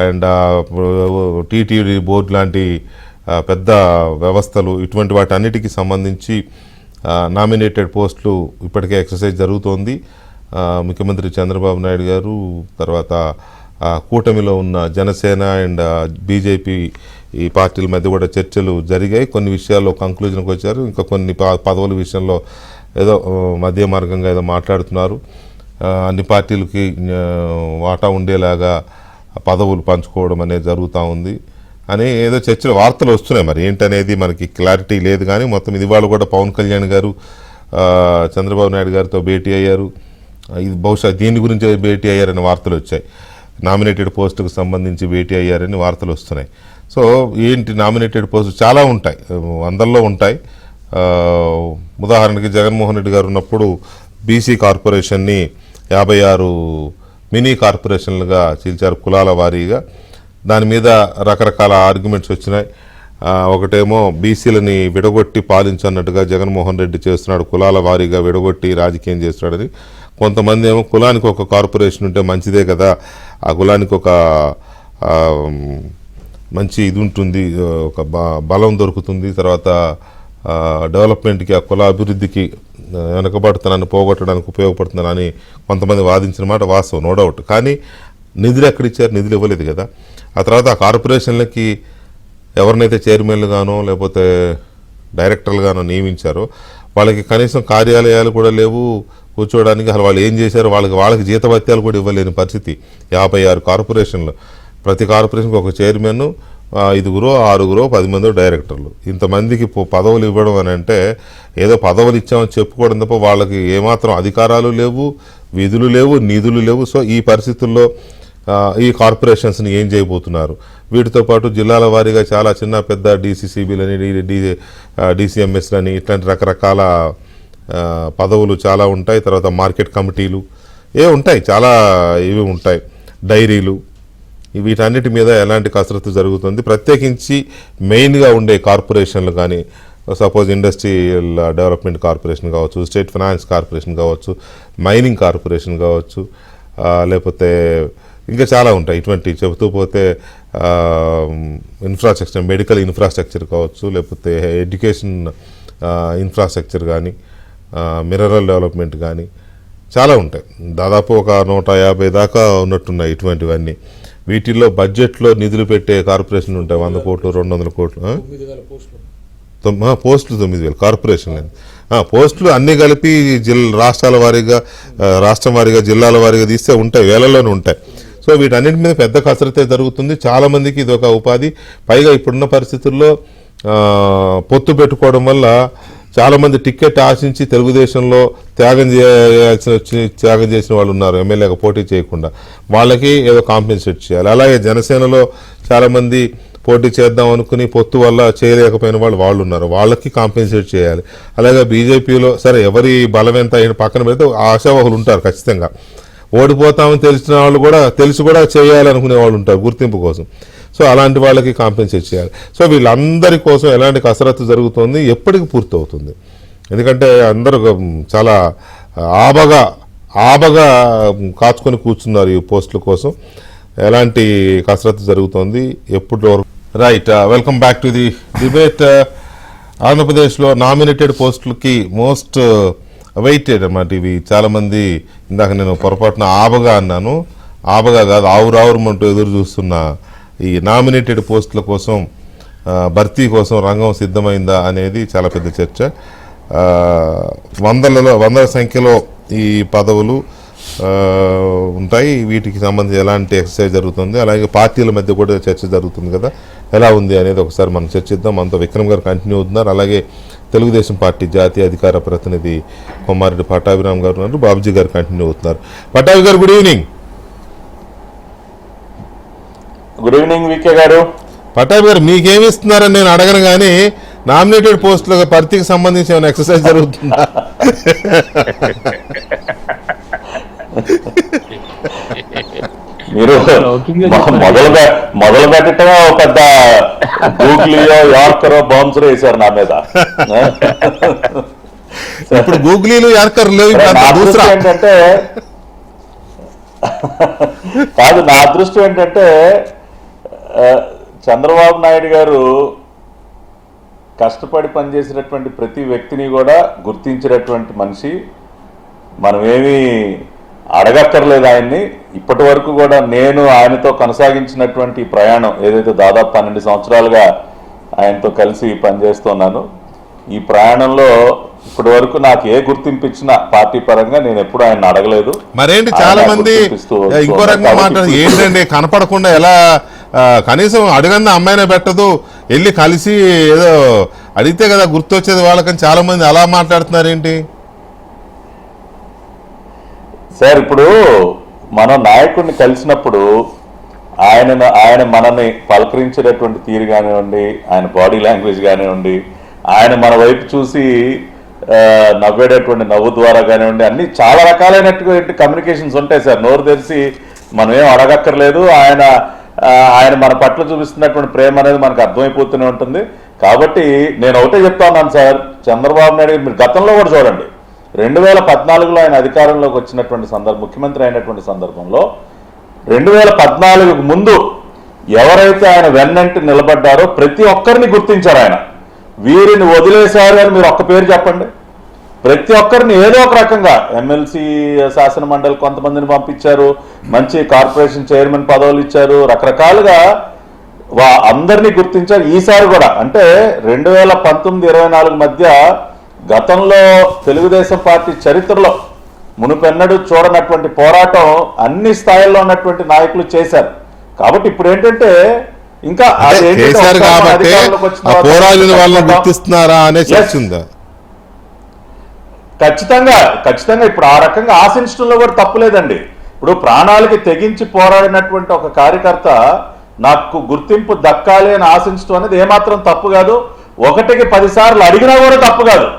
And TTD board లాంటి పెద్ద వ్యవస్థలు, ఇటువంటి వాటి అన్నిటికీ సంబంధించి నామినేటెడ్ పోస్టులు ఇప్పటికే ఎక్సర్సైజ్ జరుగుతోంది. ముఖ్యమంత్రి చంద్రబాబు నాయుడు గారు, తర్వాత కూటమిలో ఉన్న జనసేన అండ్ బీజేపీ ఈ పార్టీల మధ్య కూడా చర్చలు జరిగాయి. కొన్ని విషయాల్లో కంక్లూజన్కి వచ్చారు. ఇంకా కొన్ని పదవుల విషయంలో ఏదో మధ్య మార్గంగా ఏదో మాట్లాడుతున్నారు. అన్ని పార్టీలకి వాటా ఉండేలాగా పదవులు పంచుకోవడం అనేది జరుగుతూ ఉంది అని ఏదో చర్చలు వార్తలు వస్తున్నాయి. మరి ఏంటనేది మనకి క్లారిటీ లేదు. కానీ మొత్తం ఇది వాళ్ళు కూడా పవన్ కళ్యాణ్ గారు చంద్రబాబు నాయుడు గారితో భేటీ అయ్యారు. ఇది బహుశా దీని గురించి భేటీ అయ్యారని వార్తలు వచ్చాయి. నామినేటెడ్ పోస్టుకు సంబంధించి భేటీ అయ్యారని వార్తలు వస్తున్నాయి. సో ఏంటి నామినేటెడ్ పోస్టులు చాలా ఉంటాయి, వందల్లో ఉంటాయి. ఉదాహరణకి జగన్మోహన్ రెడ్డి గారు ఉన్నప్పుడు బీసీ కార్పొరేషన్ని 56 మినీ కార్పొరేషన్లుగా చీల్చారు కులాల వారీగా. దాని మీద రకరకాల ఆర్గ్యుమెంట్స్ వచ్చినాయి. ఒకటేమో బీసీలని విడగొట్టి పాలించన్నట్టుగా జగన్మోహన్ రెడ్డి చేస్తున్నాడు, కులాల వారీగా విడగొట్టి రాజకీయం చేస్తున్నాడని. కొంతమంది ఏమో కులానికి ఒక కార్పొరేషన్ ఉంటే మంచిదే కదా, ఆ కులానికి ఒక మంచి ఇది ఉంటుంది, ఒక బలం దొరుకుతుంది, తర్వాత డెవలప్మెంట్కి, ఆ కుల అభివృద్ధికి, వెనకబడుతున్నాను పోగొట్టడానికి ఉపయోగపడుతుందని కొంతమంది వాదించిన మాట వాస్తవం, నో డౌట్. కానీ నిధులు ఎక్కడిచ్చారు? నిధులు ఇవ్వలేదు కదా. ఆ తర్వాత ఆ కార్పొరేషన్లకి ఎవరినైతే చైర్మన్లుగానో లేకపోతే డైరెక్టర్లుగానో నియమించారో వాళ్ళకి కనీసం కార్యాలయాలు కూడా లేవు కూర్చోవడానికి. అసలు వాళ్ళు ఏం చేశారు? వాళ్ళకి జీతభత్యాలు కూడా ఇవ్వలేని పరిస్థితి. 56 కార్పొరేషన్లు, ప్రతి కార్పొరేషన్కి ఒక చైర్మన్, 5, 6, 10 మంది డైరెక్టర్లు. ఇంతమందికి పదవులు ఇవ్వడం అని అంటే ఏదో పదవులు ఇచ్చామని చెప్పుకోవడం తప్ప వాళ్ళకి ఏమాత్రం అధికారాలు లేవు, విధులు లేవు, నిధులు లేవు. సో ఈ పరిస్థితుల్లో ఈ కార్పొరేషన్స్ని ఏం చేయబోతున్నారు? వీటితో పాటు జిల్లాల వారీగా చాలా చిన్న పెద్ద డీసీసీబీలని, డీసీఎంఎస్లని, ఇట్లాంటి రకరకాల పదవులు చాలా ఉంటాయి. తర్వాత మార్కెట్ కమిటీలు ఉంటాయి, చాలా ఇవి ఉంటాయి, డైరీలు. వీటన్నిటి మీద ఎలాంటి కసరత్తు జరుగుతుంది? ప్రత్యేకించి మెయిన్గా ఉండే కార్పొరేషన్లు కానీ, సపోజ్ ఇండస్ట్రియల్ డెవలప్మెంట్ కార్పొరేషన్ కావచ్చు, స్టేట్ ఫైనాన్స్ కార్పొరేషన్ కావచ్చు, మైనింగ్ కార్పొరేషన్ కావచ్చు, లేకపోతే ఇంకా చాలా ఉంటాయి. ఇటువంటి చెబుతూ పోతే ఇన్ఫ్రాస్ట్రక్చర్, మెడికల్ ఇన్ఫ్రాస్ట్రక్చర్ కావచ్చు, లేకపోతే ఎడ్యుకేషన్ ఇన్ఫ్రాస్ట్రక్చర్ కానీ, మినరల్ డెవలప్మెంట్ కానీ చాలా ఉంటాయి. దాదాపు ఒక 150 దాకా ఉన్నట్టున్నాయి ఇటువంటివన్నీ. వీటిల్లో బడ్జెట్లో నిధులు పెట్టే కార్పొరేషన్లు ఉంటాయి, 100 కోట్లు, 200 కోట్లు. పోస్టులు 9,000 కార్పొరేషన్లు. పోస్టులు అన్నీ కలిపి రాష్ట్రాల వారీగా, రాష్ట్రం వారీగా, జిల్లాల వారీగా తీస్తే ఉంటాయి, వేలల్లోనే ఉంటాయి. సో వీటన్నిటి మీద పెద్ద కసరతే జరుగుతుంది. చాలామందికి ఇది ఒక ఉపాధి. పైగా ఇప్పుడున్న పరిస్థితుల్లో పొత్తు పెట్టుకోవడం వల్ల చాలామంది టికెట్ ఆశించి తెలుగుదేశంలో త్యాగం చేసిన వాళ్ళు ఉన్నారు, ఎమ్మెల్యేగా పోటీ చేయకుండా. వాళ్ళకి ఏదో కాంపెన్సేట్ చేయాలి. అలాగే జనసేనలో చాలామంది పోటీ చేద్దాం అనుకుని పొత్తు వల్ల చేయలేకపోయిన వాళ్ళు ఉన్నారు, వాళ్ళకి కాంపెన్సేట్ చేయాలి. అలాగే బీజేపీలో సరే ఎవరి బలం ఎంత అయిన పక్కన పెడితే ఆశావాహులు ఉంటారు ఖచ్చితంగా. ఓడిపోతామని తెలిసిన వాళ్ళు కూడా తెలిసి కూడా చేయాలనుకునే వాళ్ళు ఉంటారు గుర్తింపు కోసం. సో అలాంటి వాళ్ళకి కాంపెన్సేట్ చేయాలి. సో వీళ్ళందరి కోసం ఎలాంటి కసరత్తు జరుగుతుంది, ఎప్పటికి పూర్తి అవుతుంది? ఎందుకంటే అందరూ చాలా ఆబగా కాచుకొని కూర్చున్నారు ఈ పోస్టుల కోసం. ఎలాంటి కసరత్తు జరుగుతోంది, ఎప్పుడు? Right, welcome back to the debate. ఆంధ్రప్రదేశ్లో నామినేటెడ్ పోస్టులకి మోస్ట్ వెయిటెడ్ అన్నమాట ఇవి. చాలామంది, ఇందాక నేను పొరపాటున ఆబగా అన్నాను, ఆబగా కాదు, ఆవురావురమంటూ ఎదురు చూస్తున్న ఈ నామినేటెడ్ పోస్టుల కోసం, భర్తీ కోసం రంగం సిద్ధమైందా అనేది చాలా పెద్ద చర్చ. వందల సంఖ్యలో ఈ పదవులు ఉంటాయి. వీటికి సంబంధించి ఎలాంటి ఎక్సర్సైజ్ జరుగుతుంది, అలాగే పార్టీల మధ్య కూడా చర్చ జరుగుతుంది కదా, ఎలా ఉంది అనేది ఒకసారి మనం చర్చిద్దాం. మనతో విక్రమ్ గారు కంటిన్యూ అవుతున్నారు. అలాగే తెలుగుదేశం పార్టీ జాతీయ అధికార ప్రతినిధి కొమ్మారెడ్డి పట్టాభిరామ్ గారు ఉన్నారు, బాబుజీ గారు కంటిన్యూ అవుతున్నారు. Pattabhi garu, good evening. Good evening VK garu. Pattabhi గారు, మీకేమి ఇస్తున్నారని నేను అడగను, కానీ నామినేటెడ్ పోస్టుల భర్తీకి సంబంధించి ఏమైనా ఎక్సర్సైజ్ జరుగుతుందా? మీరు మొదలు పెట్టడమే ఒక పెద్ద గూగ్లీయో యార్కరో బౌన్సర్ వేశారు నా మీద. ఇప్పుడు గూగ్లీలు యార్కర్ లేవు. ఏంటంటే కాదు, నా అదృష్టం ఏంటంటే ఆ, చంద్రబాబు నాయుడు గారు కష్టపడి పనిచేసినటువంటి ప్రతి వ్యక్తిని కూడా గుర్తించినటువంటి మనిషి. మనమేమీ అడగక్కర్లేదు ఆయన్ని. ఇప్పటి వరకు కూడా నేను ఆయనతో కొనసాగించినటువంటి ప్రయాణం ఏదైతే దాదాపు 12 సంవత్సరాలుగా ఆయనతో కలిసి పనిచేస్తున్నాను, ఈ ప్రయాణంలో ఇప్పటి వరకు నాకు ఏ గుర్తింపు ఇచ్చినా పార్టీ పరంగా నేను ఎప్పుడు ఆయన అడగలేదు. మరేంటి చాలా ఆయన మంది గుర్తింపిస్తూ ఇంకో వస్తున్నారు. రకంగా మాట్లాడు ఏంటండి కనపడకుండా ఎలా కనీసం అడగంది అమ్మాయినే పెట్టదు, వెళ్ళి కలిసి ఏదో అడిగితే కదా గుర్తొచ్చేది వాళ్ళకని చాలా మంది అలా మాట్లాడుతున్నారు ఏంటి సార్? ఇప్పుడు మనం నాయకుడిని కలిసినప్పుడు ఆయన మనల్ని పలకరించేటటువంటి తీరు కానివ్వండి, ఆయన బాడీ లాంగ్వేజ్ కానివ్వండి, ఆయన మన వైపు చూసి నవ్వేటటువంటి నవ్వు ద్వారా కానివ్వండి, అన్ని చాలా రకాలైనటువంటి కమ్యూనికేషన్స్ ఉంటాయి సార్. నోరు తెరిచి మనం ఏం అడగక్కర్లేదు. ఆయన మన పట్ల చూపిస్తున్నటువంటి ప్రేమ అనేది మనకు అర్థమైపోతూనే ఉంటుంది. కాబట్టి నేను ఒకటే చెప్తా ఉన్నాను సార్, చంద్రబాబు నాయుడు గారు మీరు గతంలో కూడా చూడండి, 2014లో ఆయన అధికారంలోకి వచ్చినటువంటి ముఖ్యమంత్రి అయినటువంటి సందర్భంలో 2014కు ముందు ఎవరైతే ఆయన వెన్నంటి నిలబడ్డారో ప్రతి ఒక్కరిని గుర్తించారు ఆయన. వీరిని వదిలేశారు అని మీరు ఒక్క పేరు చెప్పండి. ప్రతి ఒక్కరిని ఏదో ఒక రకంగా ఎమ్మెల్సీ శాసన మండలి కొంతమందిని పంపించారు, మంచి కార్పొరేషన్ చైర్మన్ పదవులు ఇచ్చారు, రకరకాలుగా అందరినీ గుర్తించారు. ఈసారి కూడా అంటే 2019-24 మధ్య గతంలో తెలుగుదేశం పార్టీ చరిత్రలో మునుపెన్నడూ చూడనటువంటి పోరాటం అన్ని స్థాయిల్లో ఉన్నటువంటి నాయకులు చేశారు. కాబట్టి ఇప్పుడు ఏంటంటే ఇంకా చేశారు కాబట్టి పోరాడిన వాళ్ళని గుర్తిస్తున్నారా అనే చర్చ ఉందా? ఖచ్చితంగా ఇప్పుడు ఆ రకంగా ఆశించడంలో కూడా తప్పులేదండి. ఇప్పుడు ప్రాణాలకి తెగించి పోరాడినటువంటి ఒక కార్యకర్త నాకు గుర్తింపు దక్కాలి అని ఆశించడం అనేది ఏమాత్రం తప్పు కాదు. 1కి 10 సార్లు అడిగినా కూడా తప్పు కాదు.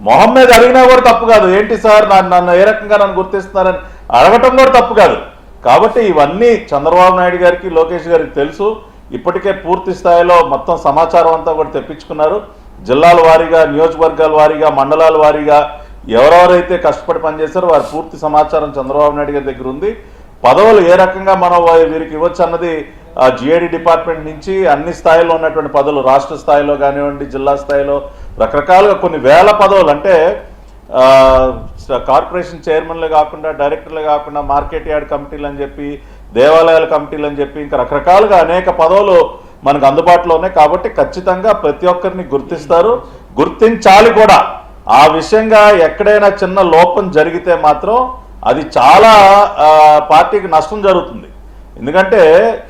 మొహం మీద అడిగినా కూడా తప్పు కాదు. ఏంటి సార్ నన్ను ఏ రకంగా నన్ను గుర్తిస్తున్నారని అడగటం కూడా తప్పు కాదు. కాబట్టి ఇవన్నీ చంద్రబాబు నాయుడు గారికి, లోకేష్ గారికి తెలుసు. ఇప్పటికే పూర్తి స్థాయిలో మొత్తం సమాచారం అంతా కూడా తెప్పించుకున్నారు. జిల్లాల వారీగా, నియోజకవర్గాల వారీగా, మండలాల వారీగా ఎవరెవరైతే కష్టపడి పనిచేశారో వారి పూర్తి సమాచారం చంద్రబాబు నాయుడు గారి దగ్గర ఉంది. పదవులు ఏ రకంగా మనం వీరికి ఇవ్వచ్చు అన్నది జిఏడి డిపార్ట్మెంట్ నుంచి అన్ని స్థాయిలో ఉన్నటువంటి పదవులు, రాష్ట్ర స్థాయిలో కానివ్వండి, జిల్లా స్థాయిలో రకరకాలుగా కొన్ని వేల పదవులు, అంటే కార్పొరేషన్ చైర్మన్లు కాకుండా, డైరెక్టర్లు కాకుండా, మార్కెట్ యార్డ్ కమిటీలు అని చెప్పి, దేవాలయాల కమిటీలు అని చెప్పి ఇంకా రకరకాలుగా అనేక పదవులు మనకు అందుబాటులో ఉన్నాయి. కాబట్టి ఖచ్చితంగా ప్రతి ఒక్కరిని గుర్తిస్తారు, గుర్తించాలి కూడా. ఆ విషయంగా ఎక్కడైనా చిన్న లోపం జరిగితే మాత్రం అది చాలా పార్టీకి నష్టం జరుగుతుంది. ఎందుకంటే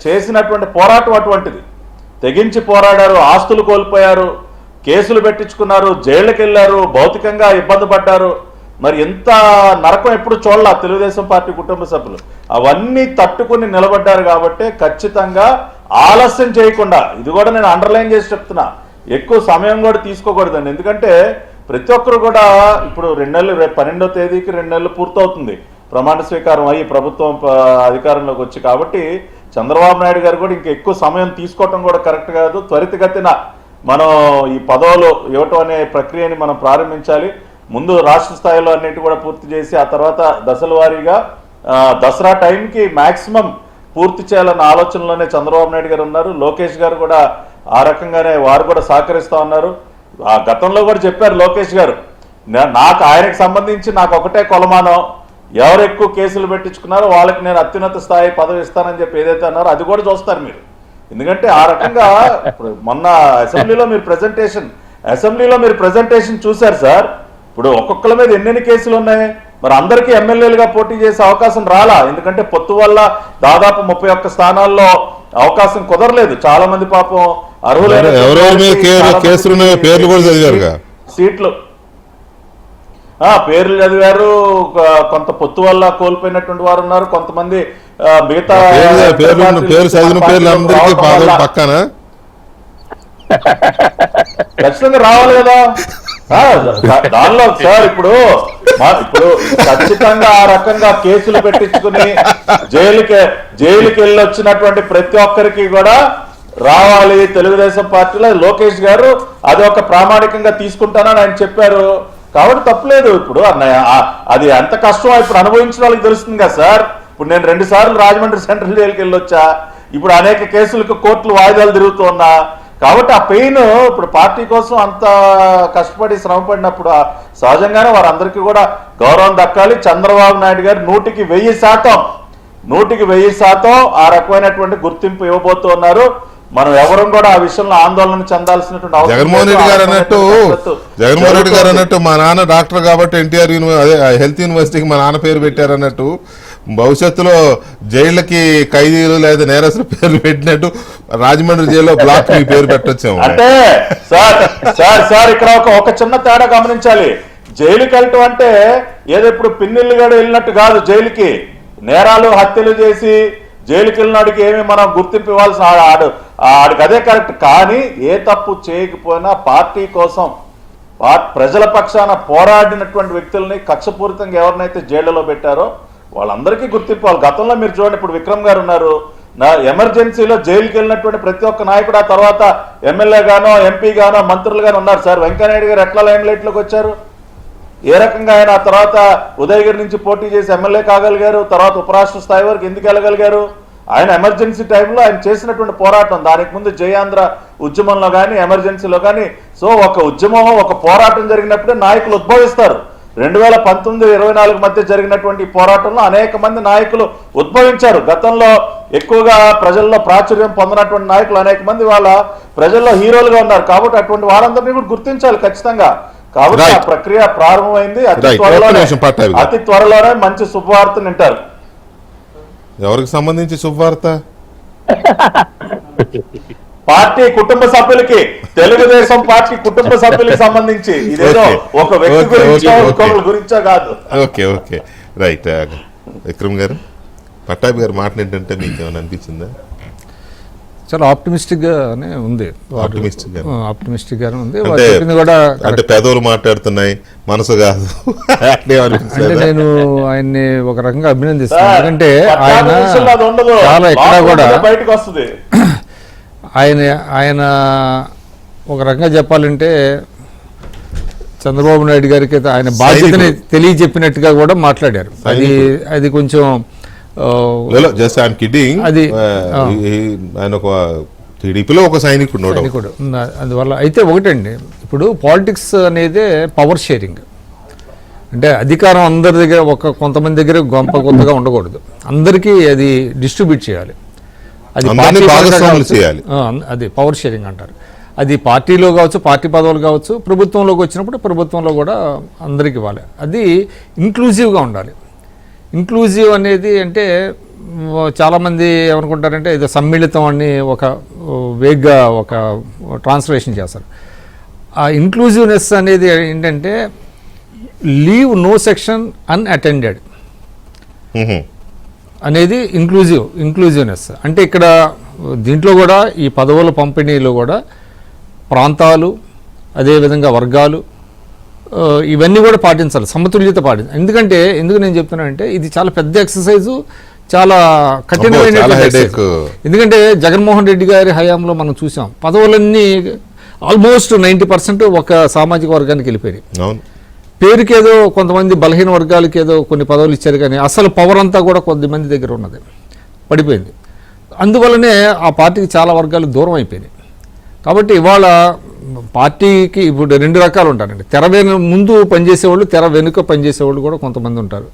చేసినటువంటి పోరాటం అటువంటిది. తెగించి పోరాడారు, ఆస్తులు కోల్పోయారు, కేసులు పెట్టించుకున్నారు, జైళ్ళకి వెళ్ళారు, భౌతికంగా ఇబ్బంది పడ్డారు. మరి ఎంత నరకం ఎప్పుడు చూడాల తెలుగుదేశం పార్టీ కుటుంబ సభ్యులు. అవన్నీ తట్టుకుని నిలబడ్డారు. కాబట్టి ఖచ్చితంగా ఆలస్యం చేయకుండా, ఇది కూడా నేను అండర్లైన్ చేసి చెప్తున్నా, ఎక్కువ సమయం కూడా తీసుకోకూడదండి. ఎందుకంటే ప్రతి ఒక్కరు కూడా ఇప్పుడు 2 నెలలు, రేపు 12వ తేదీకి 2 నెలలు పూర్తవుతుంది ప్రమాణ స్వీకారం అయ్యి ప్రభుత్వం అధికారంలోకి వచ్చి. కాబట్టి చంద్రబాబు నాయుడు గారు కూడా ఇంకా ఎక్కువ సమయం తీసుకోవటం కూడా కరెక్ట్ కాదు. త్వరితగతిన మనం ఈ పదవులు ఇవ్వటం అనే ప్రక్రియని మనం ప్రారంభించాలి. ముందు రాష్ట్ర స్థాయిలో అన్నిటి కూడా పూర్తి చేసి ఆ తర్వాత దశల వారీగా దసరా టైంకి మ్యాక్సిమం పూర్తి చేయాలన్న ఆలోచనలోనే చంద్రబాబు నాయుడు గారు ఉన్నారు. లోకేష్ గారు కూడా ఆ రకంగానే వారు కూడా సహకరిస్తూ ఉన్నారు. ఆ గతంలో కూడా చెప్పారు లోకేష్ గారు, నాకు ఆయనకు సంబంధించి నాకు ఒకటే కొలమానం, ఎవరు ఎక్కువ కేసులు పెట్టించుకున్నారో వాళ్ళకి నేను అత్యున్నత స్థాయి పదవి ఇస్తానని చెప్పి ఏదైతే అన్నారో అది కూడా చూస్తారు మీరు. ఎందుకంటే ఆ రకంగా ఇప్పుడు మొన్న అసెంబ్లీలో మీరు ప్రెజెంటేషన్ చూశారు సార్. ఇప్పుడు ఒక్కొక్కరి మీద ఎన్నెన్ని కేసులు ఉన్నాయి. మరి అందరికీ ఎమ్మెల్యేలుగా పోటీ చేసే అవకాశం రాలా. ఎందుకంటే పొత్తు వల్ల దాదాపు 31 స్థానాల్లో అవకాశం కుదరలేదు. చాలా మంది పాపం అర్హులైన సీట్లు పేర్లు చదివారు. కొంత పొత్తు వల్ల కోల్పోయినటువంటి వారు ఉన్నారు. కొంతమంది మిగతా ఖచ్చితంగా రావాలి కదా దానిలో సార్. ఇప్పుడు ఖచ్చితంగా ఆ రకంగా కేసులు పెట్టించుకుని జైలుకి వెళ్ళి వచ్చినటువంటి ప్రతి ఒక్కరికి కూడా రావాలి తెలుగుదేశం పార్టీలో. లోకేష్ గారు అది ఒక ప్రామాణికంగా తీసుకుంటానని ఆయన చెప్పారు. కాబట్టి తప్పలేదు. ఇప్పుడు అది ఎంత కష్టమో ఇప్పుడు అనుభవించిన వాళ్ళకి తెలుస్తుంది కదా సార్. ఇప్పుడు నేను 2 సార్లు రాజమండ్రి సెంట్రల్ జైలుకి వెళ్ళొచ్చా. ఇప్పుడు అనేక కేసులకు కోర్టులు వాయిదాలు తిరుగుతున్నా. కాబట్టి ఆ పెయిన్ ఇప్పుడు పార్టీ కోసం అంత కష్టపడి శ్రమపడినప్పుడు సహజంగానే వారందరికీ కూడా గౌరవం దక్కాలి. చంద్రబాబు నాయుడు గారు 100% ఆ రకమైనటువంటి గుర్తింపు ఇవ్వబోతున్నారు. మనం ఎవరం కూడా ఆ విషయంలో ఆందోళన చెందాల్సినటువంటి అవసరం లేదు. జగన్మోహన్ రెడ్డి గారు అన్నట్టు మా నాన్న డాక్టర్ కాబట్టి ఎన్టీఆర్ హెల్త్ యూనివర్సిటీకి మా నాన్న పేరు పెట్టారన్నట్టు భవిష్యత్తులో జైళ్ళకి ఖైదీలు లేదా నేరస్తుల పేర్లు పెట్టినట్టు రాజమండ్రి జైల్లో బ్లాక్ మీ పేరు పెట్టొచ్చాము. అంటే సార్ ఇక్కడ ఒక చిన్న తేడా గమనించాలి. జైలుకి వెళ్ళటం అంటే ఏదో ఇప్పుడు పిన్నిళ్ళు గడు వెళ్ళినట్టు కాదు. జైలుకి నేరాలు హత్యలు చేసి జైలుకి వెళ్ళినాడికి ఏమి మనం గుర్తింపు ఇవ్వాల్సిన ఆడికి అదే కరెక్ట్. కానీ ఏ తప్పు చేయకపోయినా పార్టీ కోసం ప్రజల పక్షాన పోరాడినటువంటి వ్యక్తుల్ని కక్షపూరితంగా ఎవరినైతే జైళ్లలో పెట్టారో వాళ్ళందరికీ గుర్తింపు. వాళ్ళు గతంలో మీరు చూడండి, ఇప్పుడు విక్రమ్ గారు ఉన్నారు, ఎమర్జెన్సీలో జైలుకి వెళ్ళినటువంటి ప్రతి ఒక్క నాయకుడు ఆ తర్వాత ఎమ్మెల్యే గానో ఎంపీ గానో మంత్రులు గానో ఉన్నారు. సార్ వెంకయ్యనాయుడు గారు ఎట్లా లైమ్లైట్లోకి వచ్చారు? ఏ రకంగా ఆయన ఆ తర్వాత ఉదయగిరి నుంచి పోటీ చేసి ఎమ్మెల్యే కాగలిగారు? తర్వాత ఉపరాష్ట్ర స్థాయి వరకు ఎందుకు వెళ్ళగలిగారు? ఆయన ఎమర్జెన్సీ టైంలో ఆయన చేసినటువంటి పోరాటం. దానికి ముందు జయాంధ్ర ఉద్యమంలో కానీ ఎమర్జెన్సీలో కానీ ఒక ఉద్యమం ఒక పోరాటం జరిగినప్పుడే నాయకులు ఉద్భవిస్తారు. 2019-24 మధ్య జరిగినటువంటి పోరాటంలో అనేక మంది నాయకులు ఉద్భవించారు. గతంలో ఎక్కువగా ప్రజల్లో ప్రాచుర్యం పొందినటువంటి నాయకులు అనేక మంది వాళ్ళ ప్రజల్లో హీరోలుగా ఉన్నారు. కాబట్టి అటువంటి వాళ్ళందరినీ కూడా గుర్తించాలి ఖచ్చితంగా. కాబట్టి ఆ ప్రక్రియ ప్రారంభమైంది. అతి త్వరలోనే మంచి శుభవార్తను వింటారు. ఎవరికి సంబంధించి శుభవార్త? పార్టీ కుటుంబ సభ్యులకి, తెలుగుదేశం పార్టీ కుటుంబ సభ్యులకి సంబంధించి. ఇదేదో ఒక వ్యక్తి గురించో ఇంకొకరి గురించో కాదు. Okay okay right. విక్రమ్ గారు, పట్టాభి గారు మాట్లాడింటే మీకు ఏమైనా అనిపించిందా? చాలా ఆప్టిమిస్టిక్ గానే ఉంది. ఆప్టిమిస్టిక్ గానే ఉంది. కూడా అంటే పెదవులు మాట్లాడుతున్నాయి, మనసు కాదు అంటే నేను ఆయన్ని ఒక రకంగా అభినందిస్తాను. ఎందుకంటే ఆయన చాలా ఎక్కడ కూడా బయటకు వస్తుంది. ఆయన ఒక రకంగా చెప్పాలంటే చంద్రబాబు నాయుడు గారికి ఆయన బాధ్యతని తెలియజెప్పినట్టుగా కూడా మాట్లాడారు. అది కొంచెం అది ఆయన ఒక టీడీపీలో ఒక సైనికుడు. అందువల్ల అయితే ఒకటండి, ఇప్పుడు పాలిటిక్స్ అనేది పవర్ షేరింగ్. అంటే అధికారం అందరి దగ్గర కొంతమంది దగ్గర గొంప కొత్తగా ఉండకూడదు. అందరికీ అది డిస్ట్రిబ్యూట్ చేయాలి. అది చేయాలి. అది పవర్ షేరింగ్ అంటారు. అది పార్టీలో కావచ్చు, పార్టీ పదవులు కావచ్చు, ప్రభుత్వంలోకి వచ్చినప్పుడు ప్రభుత్వంలో కూడా అందరికి ఇవ్వాలి. అది ఇంక్లూజివ్గా ఉండాలి. ఇంక్లూజివ్ అనేది అంటే చాలామంది ఏమనుకుంటారంటే ఇది సమ్మిళితం అని ఒక వేగ్గా ఒక ట్రాన్స్లేషన్ చేస్తారు. ఆ ఇంక్లూజివ్నెస్ అనేది ఏంటంటే లీవ్ నో సెక్షన్ అన్అటెండెడ్ అనేది ఇంక్లూజివ్నెస్. అంటే ఇక్కడ దీంట్లో కూడా ఈ పదవుల పంపిణీలో కూడా ప్రాంతాలు, అదేవిధంగా వర్గాలు, ఇవన్నీ కూడా పాటించాలి, సమతుల్యత పాటించాలి. ఎందుకు నేను చెప్తున్నానంటే ఇది చాలా పెద్ద ఎక్సర్సైజు, చాలా కఠినమైన. ఎందుకంటే జగన్మోహన్ రెడ్డి గారి హయాంలో మనం చూసాం, పదవులన్నీ ఆల్మోస్ట్ 90% ఒక సామాజిక వర్గానికి వెళ్ళిపోయాయి. పేరుకేదో కొంతమంది బలహీన వర్గాలకి ఏదో కొన్ని పదవులు ఇచ్చారు, కానీ అసలు పవర్ అంతా కూడా కొద్దిమంది దగ్గర ఉన్నది, పడిపోయింది. అందువల్లనే ఆ పార్టీకి చాలా వర్గాలు దూరం అయిపోయినాయి. కాబట్టి ఇవాళ పార్టీకి ఇప్పుడు 2 రకాలు ఉంటారండి. తెర ముందు పనిచేసేవాళ్ళు, తెర వెనుక పనిచేసేవాళ్ళు కూడా కొంతమంది ఉంటారు.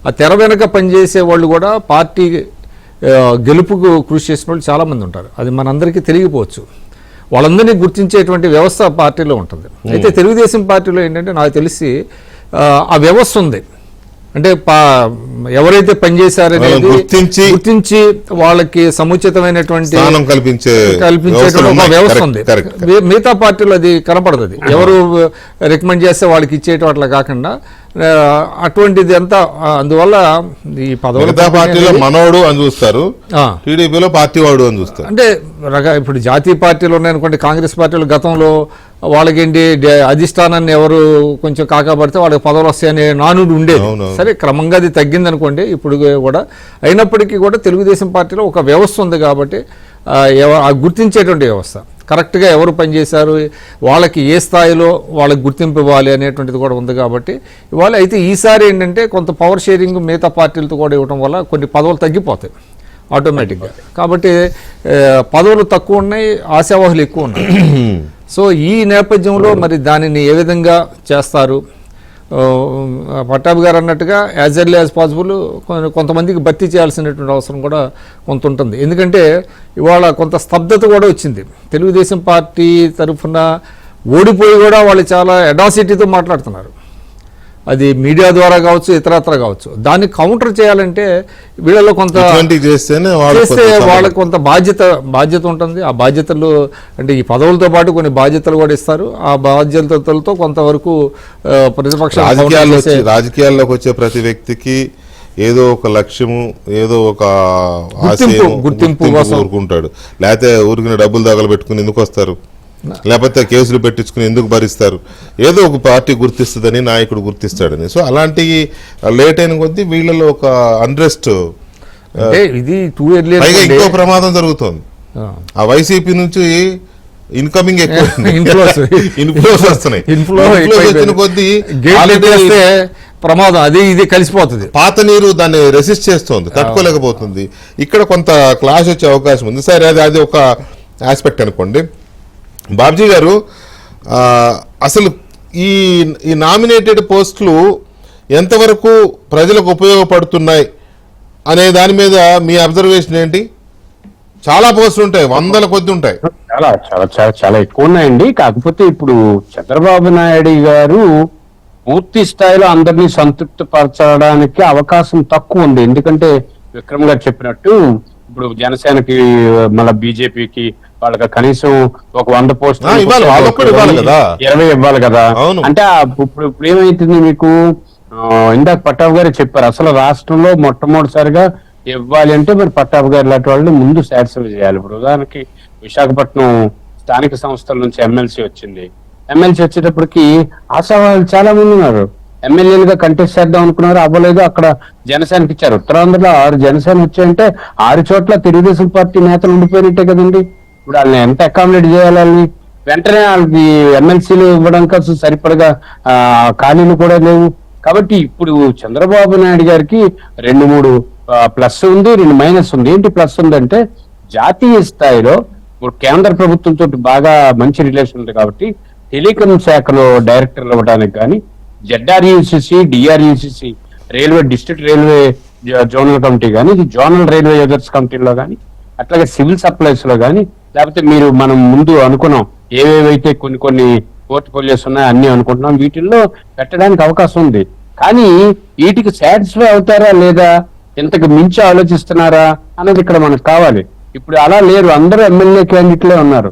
ఆ తెర వెనుక పనిచేసేవాళ్ళు కూడా పార్టీ గెలుపుకు కృషి చేసిన వాళ్ళు చాలామంది ఉంటారు. అది మనందరికీ తెలియకపోవచ్చు. వాళ్ళందరినీ గుర్తించేటువంటి వ్యవస్థ పార్టీలో ఉంటుంది. అయితే తెలుగుదేశం పార్టీలో ఏంటంటే నాకు తెలిసి ఆ వ్యవస్థ ఉంది. అంటే ఎవరైతే పనిచేశారనేది గుర్తించి వాళ్ళకి సముచితమైనటువంటి కల్పించేటువంటి ఒక వ్యవస్థ ఉంది. మిగతా పార్టీలో అది కనపడదు. అది ఎవరు రికమెండ్ చేస్తే వాళ్ళకి ఇచ్చేయటం అట్లా కాకుండా అటువంటిది అంతా. అందువల్ల ఈ పదవుల పార్టీలో మనోడు అని చూస్తారు, టీడీపీలో పార్టీ వాడు అని చూస్తారు. అంటే ఇప్పుడు జాతీయ పార్టీలు ఉన్నాయనుకోండి, కాంగ్రెస్ పార్టీలు గతంలో వాళ్ళకేంటి అధిష్టానాన్ని ఎవరు కొంచెం కాకపడితే వాళ్ళకి పదవులు వస్తాయనే నానుడు ఉండేది. సరే, క్రమంగా అది తగ్గింది అనుకోండి ఇప్పుడు కూడా. అయినప్పటికీ కూడా తెలుగుదేశం పార్టీలో ఒక వ్యవస్థ ఉంది కాబట్టి గుర్తించేటువంటి వ్యవస్థ, కరెక్ట్గా ఎవరు పనిచేశారు, వాళ్ళకి ఏ స్థాయిలో వాళ్ళకి గుర్తింపు ఇవ్వాలి అనేటువంటిది కూడా ఉంది. కాబట్టి ఇవాళ అయితే ఈసారి ఏంటంటే కొంత పవర్ షేరింగ్ మిగతా పార్టీలతో కూడా ఇవ్వడం వల్ల కొన్ని పదవులు తగ్గిపోతాయి. ఆటోమేటిక్గా. కాబట్టి పదవులు తక్కువ ఉన్నాయి, ఆశావాహులు ఎక్కువ ఉన్నాయి. సో ఈ నేపథ్యంలో మరి దానిని ఏ విధంగా చేస్తారు? పట్టాభి గారు అన్నట్టుగా యాజ్ ఎర్లీ యాజ్ పాసిబుల్ కొంతమందికి భర్తీ చేయాల్సినటువంటి అవసరం కూడా కొంత ఉంటుంది. ఎందుకంటే ఇవాళ కొంత స్తబ్దత కూడా వచ్చింది. తెలుగుదేశం పార్టీ తరఫున ఓడిపోయి కూడా వాళ్ళు చాలా ఎడాసిటీతో మాట్లాడుతున్నారు. అది మీడియా ద్వారా కావచ్చు, ఇతరత్ర కావచ్చు. దాన్ని కౌంటర్ చేయాలంటే వీళ్ళలో కొంత చేస్తే వాళ్ళకి కొంత బాధ్యత ఉంటుంది. ఆ బాధ్యతలు అంటే ఈ పదవులతో పాటు కొన్ని బాధ్యతలు కూడా ఇస్తారు. ఆ బాధ్యతలతో కొంతవరకు ప్రతిపక్ష రాజకీయాల్లోకి వచ్చే ప్రతి వ్యక్తికి ఏదో ఒక లక్ష్యము, ఏదో ఒక గుర్తింపు కోరుకుంటాడు. లేకపోతే ఊరికి డబ్బులు తగలబెట్టుకుని ఎందుకు వస్తారు, లేకపోతే కేసులు పెట్టించుకుని ఎందుకు భరిస్తారు? ఏదో ఒక పార్టీ గుర్తిస్తుందని, నాయకుడు గుర్తిస్తాడని. సో అలాంటి లేట్ అయిన కొద్దీ వీళ్ళలో ఒక అన్రెస్ట్, ఇది ఇంకో ప్రమాదం జరుగుతోంది. ఆ వైసీపీ నుంచి ఇన్కమింగ్ ఎక్కువ, ఇన్ఫ్లోస్ వస్తున్నాయి. వచ్చిన కొద్దీ ప్రమాదం అది ఇది కలిసిపోతుంది. పాత నీరు దాన్ని రెసిస్ట్ చేస్తోంది, తట్టుకోలేకపోతుంది. ఇక్కడ కొంత క్లాష్ వచ్చే అవకాశం ఉంది. సరే, అది ఒక ఆస్పెక్ట్ అనుకోండి. బాబ్జీ గారు, అసలు ఈ నామినేటెడ్ పోస్టులు ఎంతవరకు ప్రజలకు ఉపయోగపడుతున్నాయి అనే దాని మీద మీ అబ్జర్వేషన్ ఏంటి? చాలా పోస్టులు ఉంటాయి, వందల కొద్ది ఉంటాయి. చాలా చాలా చాలా చాలా ఎక్కువ ఉన్నాయండి. కాకపోతే ఇప్పుడు చంద్రబాబు నాయుడు గారు పూర్తి స్థాయిలో అందరినీ సంతృప్తి పరచడానికి అవకాశం తక్కువ ఉంది. ఎందుకంటే విక్రమ్ గారు చెప్పినట్టు ఇప్పుడు జనసేనకి, మళ్ళీ బీజేపీకి వాళ్ళకి కనీసం ఒక 100 పోస్టులు 20 ఇవ్వాలి కదా. అంటే ఇప్పుడు ఏమైతుంది మీకు, ఇందాక పట్టాభి గారు చెప్పారు, అసలు రాష్ట్రంలో మొట్టమొదటిసారిగా ఇవ్వాలి అంటే మరి పట్టాభి గారు లాంటి వాళ్ళని ముందు సాటిస్ఫై చేయాలి. ఇప్పుడు ఉదాహరణకి విశాఖపట్నం స్థానిక సంస్థల నుంచి ఎమ్మెల్సీ వచ్చింది. ఎమ్మెల్సీ వచ్చేటప్పటికి ఆశావాళ్ళు చాలా మంది ఉన్నారు. ఎమ్మెల్యేలుగా కంటెస్ట్ చేద్దాం అనుకున్నారు, అవ్వలేదు. అక్కడ జనసేనకి ఇచ్చారు. ఉత్తరాంధ్రలో 6 జనసేన వచ్చాయంటే 6 చోట్ల తెలుగుదేశం పార్టీ నేతలు ఉండిపోయినట్టే కదండి. ఇప్పుడు వాళ్ళని ఎంత అకామిడేట్ చేయాలని, వెంటనే వాళ్ళకి ఎమ్మెల్సీలు ఇవ్వడం కోసం సరిపడగా ఖాళీలు కూడా లేవు. కాబట్టి ఇప్పుడు చంద్రబాబు నాయుడు గారికి 2-3 ప్లస్ ఉంది, 2 మైనస్ ఉంది. ఏంటి ప్లస్ ఉందంటే, జాతీయ స్థాయిలో ఇప్పుడు కేంద్ర ప్రభుత్వంతో బాగా మంచి రిలేషన్ ఉంది కాబట్టి టెలికాం శాఖలో డైరెక్టర్లు ఇవ్వడానికి కానీ, ZRUCC, DRUCC railway district railway zonal committee కానీ, జోనల్ రైల్వే యూజర్స్ కమిటీలో కానీ, అట్లాగే సివిల్ సప్లైస్ లో కానీ, లేకపోతే మనం ముందు అనుకున్నాం ఏవేవైతే కొన్ని పోర్ట్ఫోలియోస్ ఉన్నాయో అన్ని అనుకుంటున్నాం, వీటిల్లో పెట్టడానికి అవకాశం ఉంది. కానీ వీటికి సాటిస్ఫై అవుతారా లేదా, ఇంతకు మించి ఆలోచిస్తున్నారా అన్నది ఇక్కడ మనకు కావాలి. ఇప్పుడు అలా లేరు, అందరూ ఎమ్మెల్యే క్యాండిడేట్లే ఉన్నారు.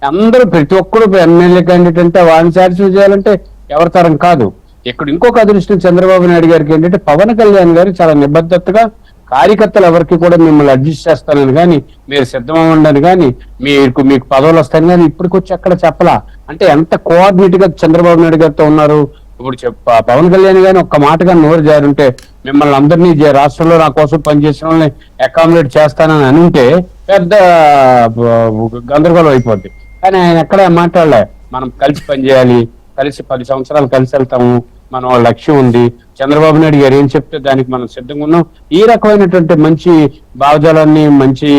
అందరూ ప్రతి ఒక్కరు ఎమ్మెల్యే క్యాండిడేట్ అంటే వాడిని సాటిస్ఫై చేయాలంటే ఎవరి తరం కాదు. ఇక్కడ ఇంకొక అదృష్టం చంద్రబాబు నాయుడు గారికి ఏంటంటే, పవన్ కళ్యాణ్ గారు చాలా నిబద్ధతగా కార్యకర్తలు ఎవరికి కూడా మిమ్మల్ని అడ్జస్ట్ చేస్తానని కానీ, మీరు సిద్ధమవ్వండి కానీ, మీకు పదవులు వస్తాయని కానీ ఇప్పటికొచ్చి అక్కడ చెప్పలా. అంటే ఎంత కోఆర్డినేట్ గా చంద్రబాబు నాయుడు గారితో ఉన్నారు. ఇప్పుడు పవన్ కళ్యాణ్ గాని ఒక్క మాటగా నోరు జారుంటే, మిమ్మల్ని అందరినీ రాష్ట్రంలో నా కోసం పనిచేసిన వాళ్ళని అకామిడేట్ చేస్తానని అనుంటే పెద్ద గందరగోళం అయిపోద్ది. కానీ ఆయన ఎక్కడ మాట్లాడలే. మనం కలిసి పనిచేయాలి, కలిసి 10 సంవత్సరాలు కలిసి వెళ్తాము, మనం లక్ష్యం ఉంది. చంద్రబాబు నాయుడు గారు ఏం చెప్తే దానికి మనం సిద్ధంగా ఉన్నాం. ఈ రకమైనటువంటి మంచి భావజాలాన్ని, మంచి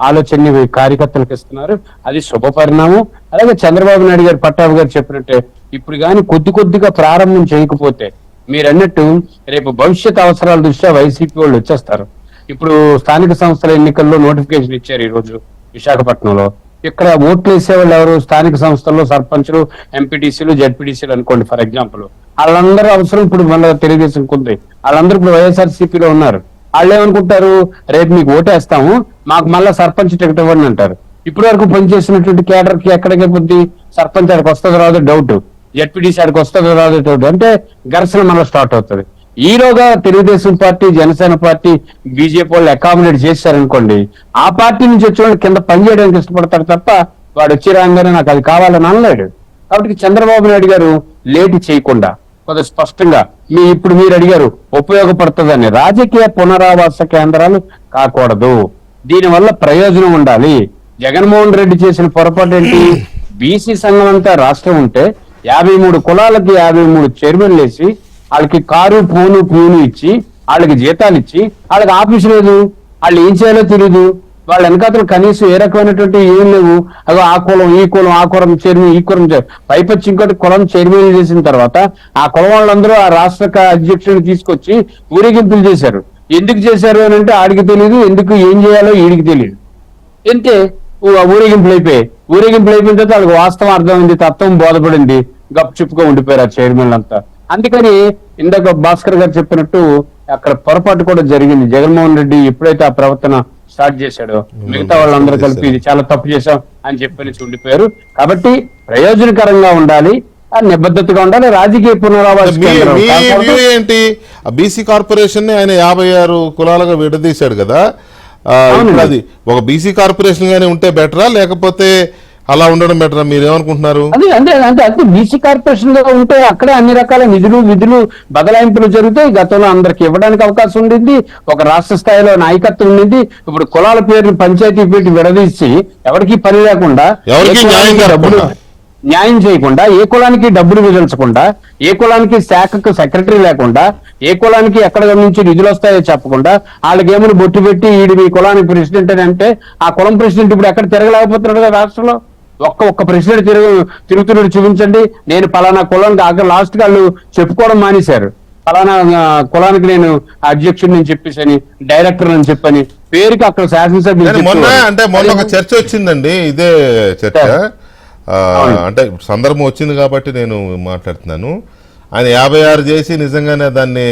ఆలోచనని కార్యకర్తలకు ఇస్తున్నారు. అది శుభ పరిణామం. అలాగే చంద్రబాబు నాయుడు గారు, పట్టాభి గారు చెప్పినట్టే, ఇప్పుడు కానీ కొద్దిగా ప్రారంభం చేయకపోతే మీరు అన్నట్టు రేపు భవిష్యత్ అవసరాల దృష్ట్యా వైసీపీ వాళ్ళు వచ్చేస్తారు. ఇప్పుడు స్థానిక సంస్థల ఎన్నికల్లో నోటిఫికేషన్ ఇచ్చారు ఈ రోజు విశాఖపట్నంలో. ఇక్కడ ఓట్లు వేసేవాళ్ళు ఎవరు? స్థానిక సంస్థల్లో సర్పంచ్లు, ఎంపీటీసీలు, జెడ్పీటీసీలు అనుకోండి ఫర్ ఎగ్జాంపుల్. వాళ్ళందరూ అవసరం ఇప్పుడు మళ్ళీ తెలుగుదేశం ఉంది. వాళ్ళందరూ ఇప్పుడు వైఎస్ఆర్సీపీలో ఉన్నారు. వాళ్ళు ఏమనుకుంటారు, రేపు మీకు ఓటేస్తాము, మాకు మళ్ళీ సర్పంచ్ టికెట్ ఇవ్వండి అంటారు. ఇప్పటి వరకు పనిచేసినటువంటి కేడర్ కి ఎక్కడికి పోద్ది? సర్పంచ్ ఆడికి వస్తుందో రాదో డౌట్, జెడ్పీటీసీ ఆడికి వస్తుందో రాదో డౌట్. అంటే ఘర్షణ మళ్ళీ స్టార్ట్ అవుతుంది. ఈలోగా Telugu Desam party, Janasena party, BJP వాళ్ళు అకామిడేట్ చేశారనుకోండి, ఆ పార్టీ నుంచి వచ్చే వాళ్ళు కింద పనిచేయడానికి ఇష్టపడతారు తప్ప వాడు వచ్చి రాగానే నాకు అది కావాలని అనలేడు. కాబట్టి చంద్రబాబు నాయుడు గారు లేట్ చేయకుండా కొంత స్పష్టంగా ఇప్పుడు మీరు అడిగారు ఉపయోగపడుతుందని, రాజకీయ పునరావాస కేంద్రాలు కాకూడదు, దీనివల్ల ప్రయోజనం ఉండాలి. జగన్మోహన్ రెడ్డి చేసిన పొరపాటు ఏంటి? బీసీ సంఘం అంతా రాష్ట్రం ఉంటే 53 కులాలకి 53 చైర్మన్లు వేసి వాళ్ళకి కారు పూను ఇచ్చి వాళ్ళకి జీతాలు ఇచ్చి వాళ్ళకి ఆఫీసు లేదు. వాళ్ళు ఏం చేయాలో తెలియదు. వాళ్ళ వెనకాతలు కనీసం ఏ రకమైనటువంటి ఏం లేవు. అదో ఆ కులం ఈ కులం, ఆ కులం చైర్మన్ ఈ కులం పైపచ్చి ఇంకోటి కులం చైర్మన్ చేసిన తర్వాత ఆ కులం వాళ్ళందరూ ఆ రాష్ట్ర అధ్యక్షుడిని తీసుకొచ్చి ఊరేగింపులు చేశారు. ఎందుకు చేశారు అని అంటే ఆడికి తెలియదు, ఎందుకు ఏం చేయాలో ఈడికి తెలియదు. అంతే ఊరేగింపులు అయిపోయిన తర్వాత వాళ్ళకి వాస్తవం అర్థమైంది, తత్వం బోధపడింది, గప్చుప్పుగా ఉండిపోయారు ఆ చైర్మన్లు అంతా. అందుకని ఇందాక భాస్కర్ గారు చెప్పినట్టు అక్కడ పొరపాటు కూడా జరిగింది. జగన్మోహన్ రెడ్డి ఎప్పుడైతే ఆ ప్రవర్తన స్టార్ట్ చేశాడో మిగతా వాళ్ళందరూ కలిపి ఇది చాలా తప్పు చేశాం అని చెప్పని ఉండిపోయారు. కాబట్టి ప్రయోజనకరంగా ఉండాలి, నిబద్ధతగా ఉండాలి, రాజకీయ పునరావాస ఏంటి బీసీ కార్పొరేషన్ ఆయన 56 కులాలుగా విడదీశాడు కదా, ఇప్పుడు అది ఒక బీసీ కార్పొరేషన్ గానే ఉంటే బెటరా లేకపోతే అలా ఉండడం బెటరా? మీరు ఏమనుకుంటున్నారు? అంటే బీసీ కార్పొరేషన్ లో ఉంటే అక్కడే అన్ని రకాల విధులు బదలాయింపులు జరుగుతాయి. గతంలో అందరికి ఇవ్వడానికి అవకాశం ఉండింది, ఒక రాష్ట్ర స్థాయిలో నాయకత్వం ఉండింది. ఇప్పుడు కులాల పేరుని పంచాయతీ పెట్టి విడదీసి ఎవరికి పని లేకుండా, న్యాయం చేయకుండా, ఏ కులానికి డబ్బులు విధించకుండా, ఏ కులానికి శాఖకు సెక్రటరీ లేకుండా, ఏ కులానికి ఎక్కడ నుంచి నిధులు వస్తాయో చెప్పకుండా వాళ్ళకి ఏమైనా బొట్టు పెట్టి ఈడు మీ కులానికి ప్రెసిడెంట్ అని అంటే ఆ కులం ప్రెసిడెంట్ ఇప్పుడు ఎక్కడ తిరగలేకపోతున్నాడు కదా రాష్ట్రంలో. ఒక్క ప్రెసిడెంట్ తిరుగుతున్నాడు చూపించండి. నేను పలానా కులానికి ఆఖరి లాస్ట్ వాళ్ళు చెప్పుకోవడం మానేశారు. పలానా కులానికి నేను అధ్యక్షుడిని అని చెప్పేసి అని, డైరెక్టర్ అని చెప్పని పేరుకి అక్కడ శాసనసభ్యులు అంటే మొన్న ఒక చర్చ వచ్చిందండి, ఇదే చర్చ అంటే సందర్భం వచ్చింది కాబట్టి నేను మాట్లాడుతున్నాను. ఆయన 56 చేసి నిజంగానే దాన్ని